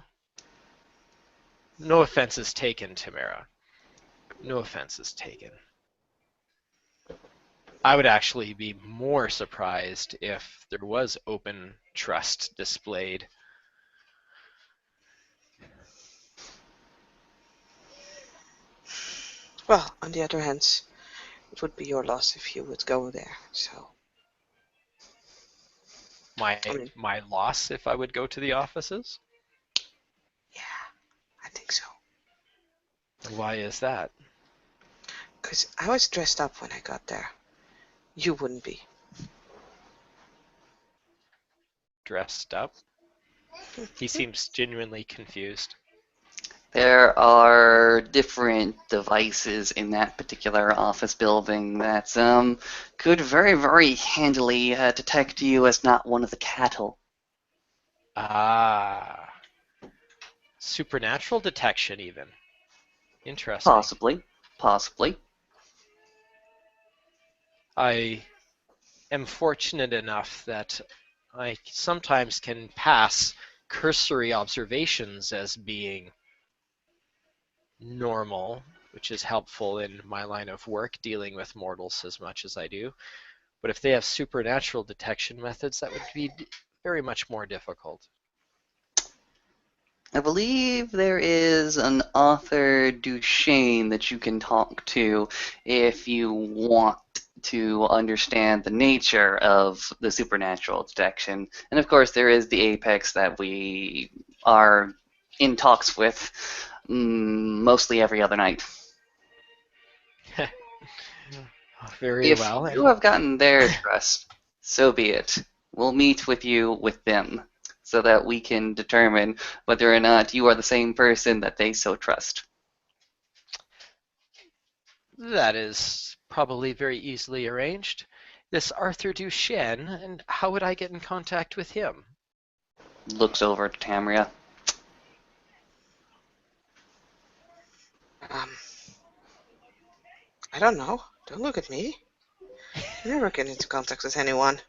No offenses taken, Tamara. No offenses taken. I would actually be more surprised if there was open trust displayed. Well, on the other hand, it would be your loss if you would go there. So, My I mean, my loss if I would go to the offices? yeah, I think so. Why is that? Because I was dressed up when I got there. You wouldn't be. Dressed up? He seems genuinely confused. There are different devices in that particular office building that could very, very handily detect you as not one of the cattle. Ah, supernatural detection even. Interesting. Possibly. Possibly. I am fortunate enough that I sometimes can pass cursory observations as being normal, which is helpful in my line of work dealing with mortals as much as I do. But if they have supernatural detection methods, that would be very much more difficult. I believe there is an author Duchesne that you can talk to if you want to understand the nature of the supernatural detection. And of course, there is the Apex that we are in talks with mostly every other night. Very If well. you have gotten their trust, so be it. We'll meet with you with them so that we can determine whether or not you are the same person that they so trust. That is probably very easily arranged. This Arthur Duchesne, and how would I get in contact with him? Looks over at Tamria. Um, I don't know. Don't look at me. I never get into contact with anyone.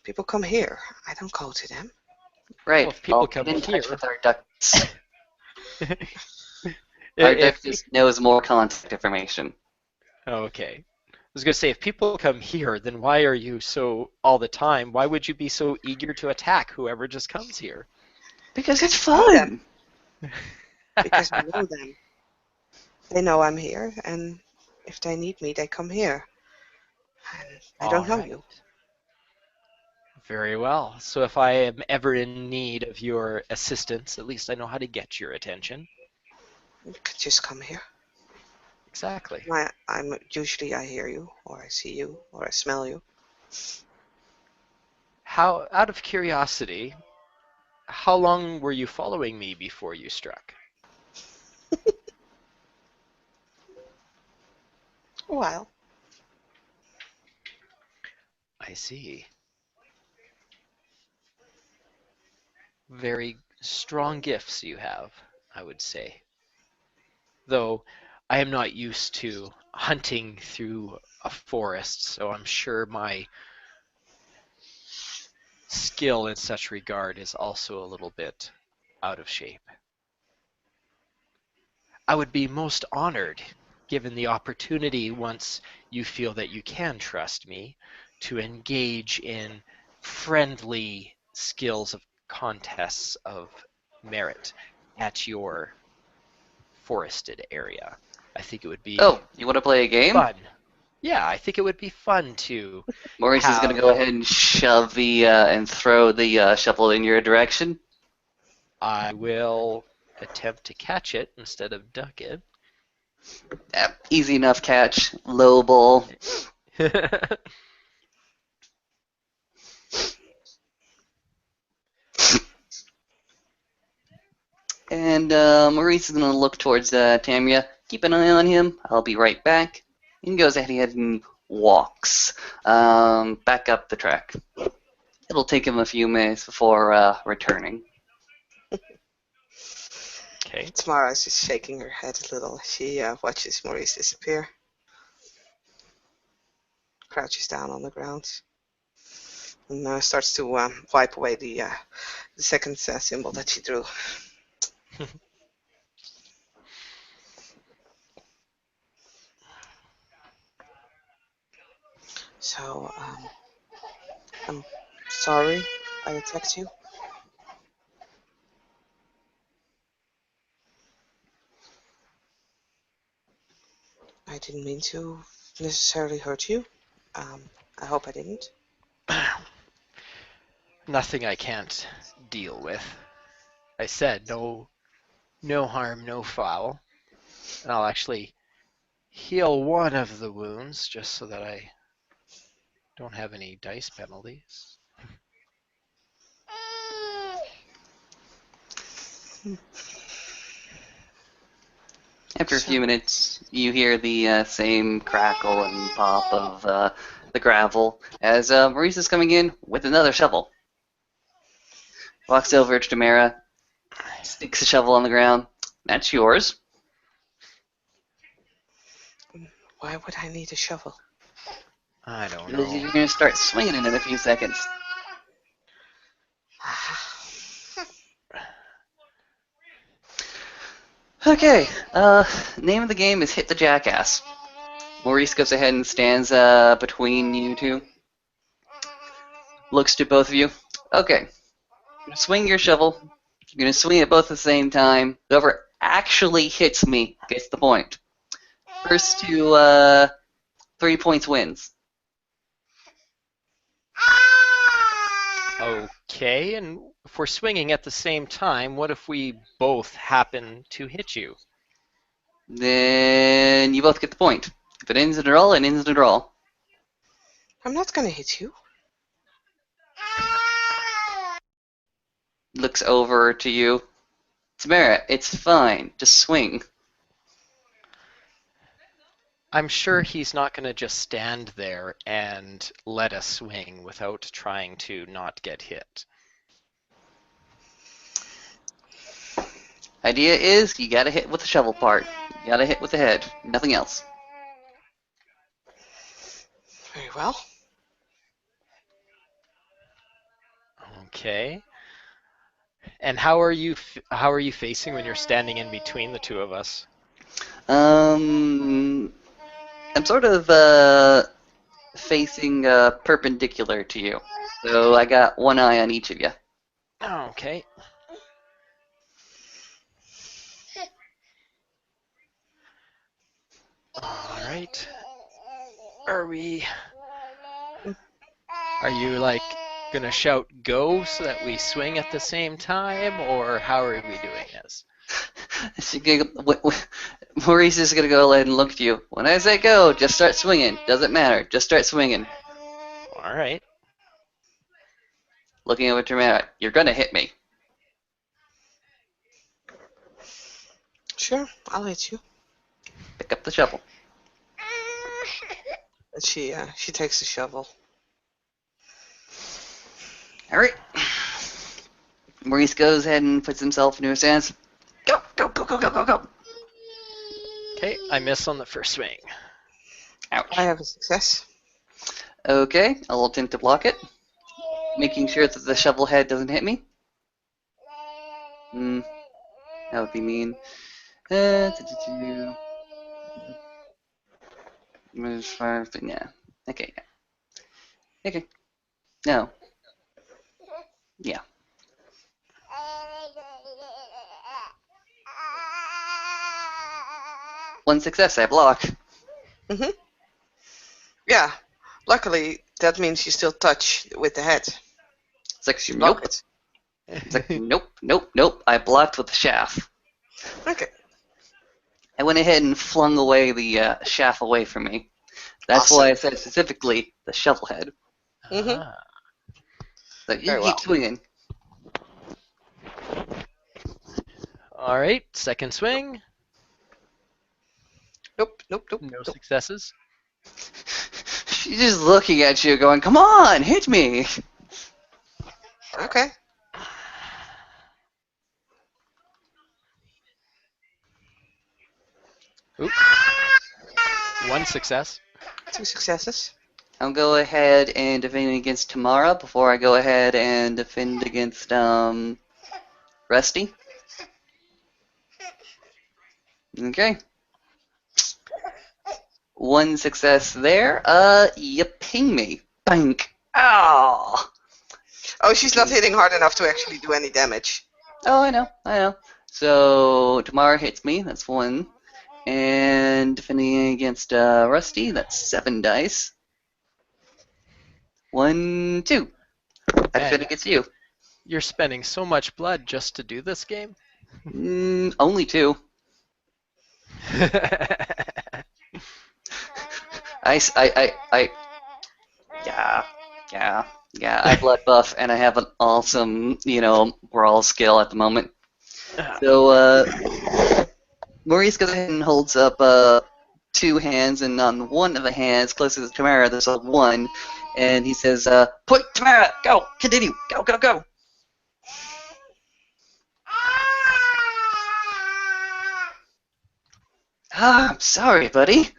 People come here. I don't go to them. Well, Right, if I'll people get come in touch here, with our ducts. Our if duct just knows more contact information. okay, I was gonna say if people come here, then why are you so all the time? Why would you be so eager to attack whoever just comes here? Because it's Because I know them. fun! Because I know them. They know I'm here, and if they need me, they come here. And I All don't know right. you. Very well. So if I am ever in need of your assistance, at least I know how to get your attention. You could just come here. Exactly. I'm usually I hear you, or I see you, or I smell you. How, out of curiosity, how long were you following me before you struck? Well, I see. Very strong gifts you have, I would say. Though I am not used to hunting through a forest, so I'm sure my skill in such regard is also a little bit out of shape. I would be most honored, given the opportunity once you feel that you can trust me, to engage in friendly skills of contests of merit at your forested area. I think it would be Oh, you want to play a game? fun. Yeah, I think it would be fun to Maurice is going to have. go ahead and shove the and throw the shovel in your direction. I will attempt to catch it instead of duck it. Easy enough catch. Low ball. And Maurice is going to look towards Tamria. Keep an eye on him. I'll be right back. And goes ahead and walks back up the track. It'll take him a few minutes before returning. Okay. Tamara's just shaking her head a little. She watches Maurice disappear. Crouches down on the ground. And starts to wipe away the second symbol that she drew. So, I'm sorry I attacked you. I didn't mean to necessarily hurt you. I hope I didn't. Nothing I can't deal with. I said no harm, no foul. And I'll actually heal one of the wounds just so that I don't have any dice penalties. After a few minutes, you hear the same crackle and pop of the gravel as Maurice is coming in with another shovel. Walks over to Tamara, sticks the shovel on the ground. That's yours. Why would I need a shovel? I don't Because know. you're going to start swinging in a few seconds. Okay, name of the game is Hit the Jackass. Maurice goes ahead and stands between you two. Looks to both of you. Okay, you're gonna swing your shovel. You're gonna swing it both at the same time. Whoever actually hits me gets the point. First to 3 points wins. Okay, and if we're swinging at the same time, what if we both happen to hit you? Then you both get the point. If it ends in a draw, it ends in a draw. I'm not gonna hit you. Looks over to you. Tamara, it's fine. Just swing. I'm sure he's not going to just stand there and let us swing without trying to not get hit. Idea is you gotta hit with the shovel part. You gotta hit with the head. Nothing else. Very well. Okay. And how are you facing when you're standing in between the two of us? I'm sort of facing perpendicular to you. So I got one eye on each of you. Okay. All right. Are we? Are you like gonna shout "go" so that we swing at the same time, or how are we doing this? Maurice is gonna go ahead and look at you. When I say go, just start swinging. Doesn't matter. Just start swinging. All right. looking over to Tamara. You're gonna hit me. Sure, I'll hit you. Pick up the shovel. And she takes the shovel. All right. Maurice goes ahead and puts himself into a stance. Go, go, go, go, go, go, go. Okay, I miss on the first swing. Ouch. I have a success. Okay, I'll attempt to block it, making sure that the shovel head doesn't hit me. That would be mean. Yeah. Okay. Okay. No. Yeah. One success, I block. Mm-hmm. Yeah. Luckily, that means you still touch with the head. It's like, You nope. block it. It's like, nope, nope, nope. I blocked with the shaft. Okay. I went ahead and flung away the shaft away from me. That's Awesome. why I said specifically the shovel head. Mm-hmm. Ah. So you Very keep well. swinging. All right, second swing. Nope, nope, nope, No nope. successes. She's just looking at you going, come on, hit me. Okay. Oop. One success. 2 successes. I'll go ahead and defend against Tamara before I go ahead and defend against Rusty. Okay. One success there. You ping me. Bank. Ow. Oh, she's not hitting hard enough to actually do any damage. Oh, I know. So Tamara hits me. That's one. And defending against Rusty, that's 7 dice. 1, 2. I defend against you. You're spending so much blood just to do this game? Only 2. Yeah, I blood buff, and I have an awesome, brawl skill at the moment. So, Maurice goes ahead and holds up 2 hands, and on one of the hands, closest to Tamara, there's a 1, and he says, "Point, Tamara, go, continue, go, go, go." I'm sorry, buddy.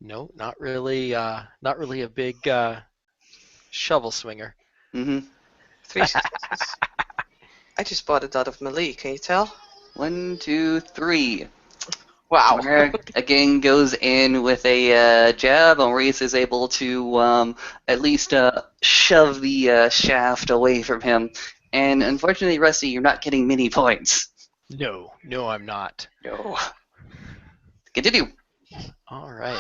No, not really. Not really a big shovel swinger. Mm-hmm. 3 successes. I just bought it out of melee, can you tell? 1, 2, 3. Wow. Tamara again goes in with a jab. Maurice is able to at least shove the shaft away from him. And unfortunately, Rusty, you're not getting many points. No, I'm not. No. Continue. All right.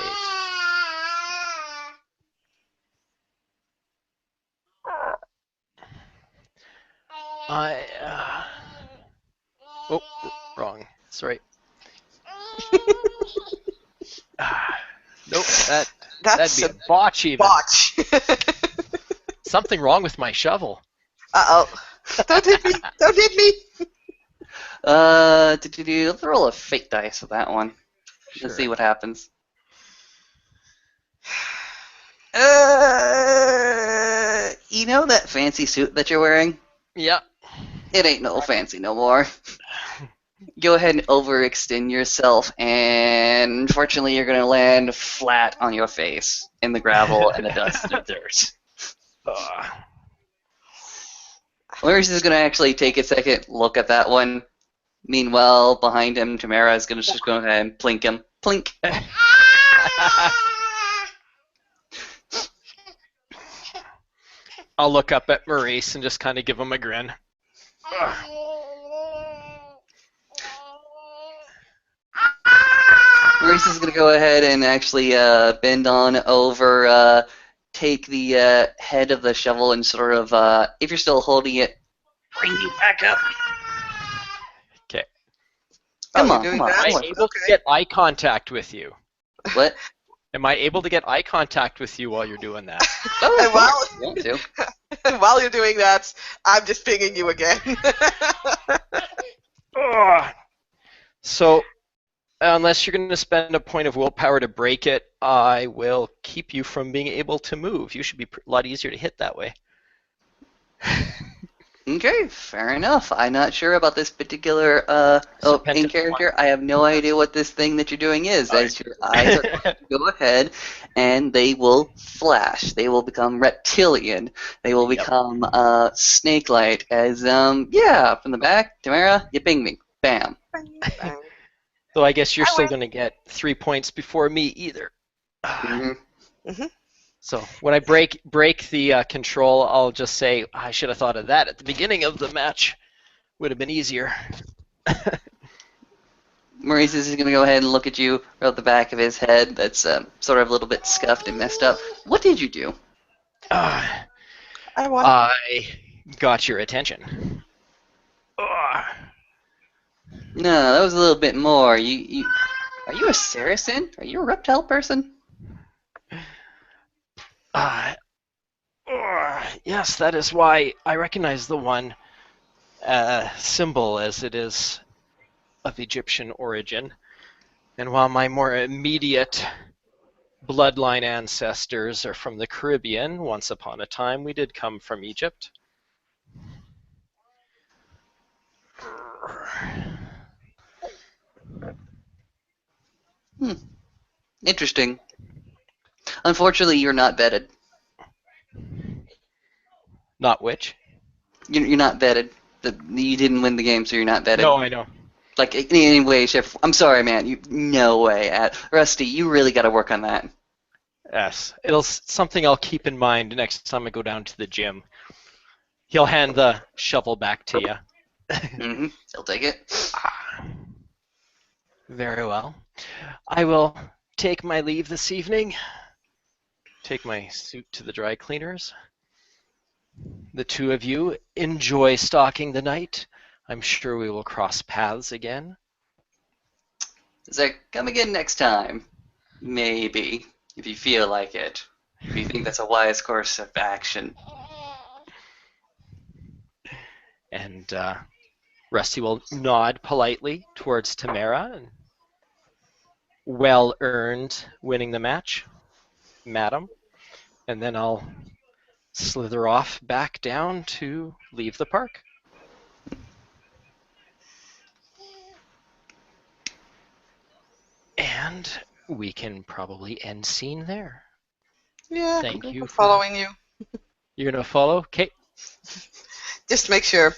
Oh, wrong. Sorry. Nope, That's that'd be a botch even. botch. Something wrong with my shovel. Uh-oh. Don't hit me. Don't hit me. Let's roll a fate dice with that one. Sure. Let's see what happens. You know that fancy suit that you're wearing? Yeah. It ain't no fancy no more. Go ahead and overextend yourself, and unfortunately you're going to land flat on your face in the gravel and the dust and the dirt. Maurice is going to actually take a second look at that one. Meanwhile, behind him, Tamara is going to just go ahead and plink him. Plink. I'll look up at Maurice and just kind of give him a grin. Maurice is going to go ahead and actually bend on over, take the head of the shovel and sort of, if you're still holding it, bring you back up. Okay. Come you're on, doing come on. that? I'm able to get eye contact with you. What? Am I able to get eye contact with you while you're doing that? Oh, And of course, if you want to. while you're doing that, I'm just pinging you again. Ugh. So, unless you're going to spend a point of willpower to break it, I will keep you from being able to move. You should be a lot easier to hit that way. Okay, fair enough. I'm not sure about this particular in Serpentis character. I have no idea what this thing that you're doing is. As your eyes are going to go ahead, and they will flash. They will become reptilian. They will Yep. become snake-like. As yeah, from the back, Tamara, you ping me. Bam. So I guess you're I still win. going to get 3 points before me either. Mhm. So when I break the control, I'll just say I should have thought of that at the beginning of the match. Would have been easier. Maurice is going to go ahead and look at you at the back of his head. That's sort of a little bit scuffed and messed up. What did you do? I I won. got your attention. No, that was a little bit more. Are you a Saracen? Are you a reptile person? Yes, that is why I recognize the one symbol, as it is of Egyptian origin. And while my more immediate bloodline ancestors are from the Caribbean, once upon a time we did come from Egypt. Interesting. Unfortunately, you're not vetted. Not which? You're not vetted. You didn't win the game, so you're not vetted. No, I know. Like in any way, shape. I'm sorry, man. No way. Rusty, you really got to work on that. Yes, it'll something I'll keep in mind next time I go down to the gym. He'll hand the shovel back to you. Mm-hmm. He'll take it. Very well. I will take my leave this evening. Take my suit to the dry cleaners. The two of you enjoy stalking the night. I'm sure we will cross paths again. So come again next time. Maybe, if you feel like it. If you think that's a wise course of action. And Rusty will nod politely towards Tamara. And well earned winning the match, madam. And then I'll slither off back down to leave the park. And we can probably end scene there. Yeah, Thank I'm you. following you. You're gonna follow? Okay. Just make sure.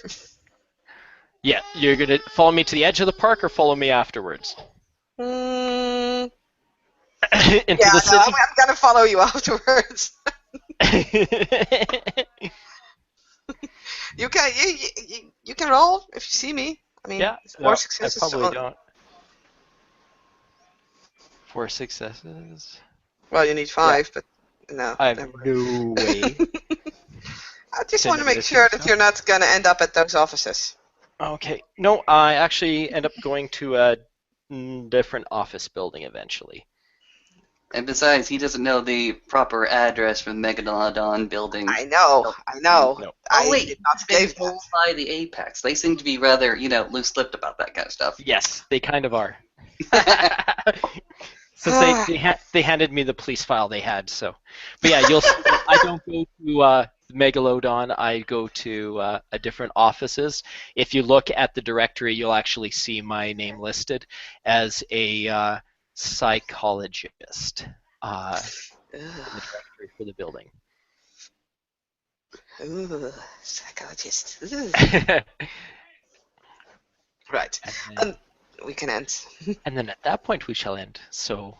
Yeah, you're gonna follow me to the edge of the park or follow me afterwards? Mm, Into yeah, the no, city? I'm gonna follow you afterwards. You can roll if you see me. I mean, Yeah, four no, successes. I probably don't. 4 successes. Well, you need 5, but no. I have never mind. no way. I just to want to make notice sure you, that so. you're not gonna end up at those offices. Okay. No, I actually end up going to a different office building eventually. And besides, he doesn't know the proper address for the Megalodon building. I know. No. Oh I wait, did not he's been give that. told by the Apex. They seem to be rather, loose-lipped about that kind of stuff. Yes, they kind of are. Since they handed me the police file they had, so. But yeah, you'll see, I don't go to Megalodon, I go to a different offices. If you look at the directory, you'll actually see my name listed as a psychologist in the directory for the building. Ooh, psychologist. Ooh. and, Right. then, We can end. and then at that point we shall end. So,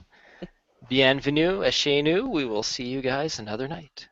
bienvenue à chez nous. We will see you guys another night.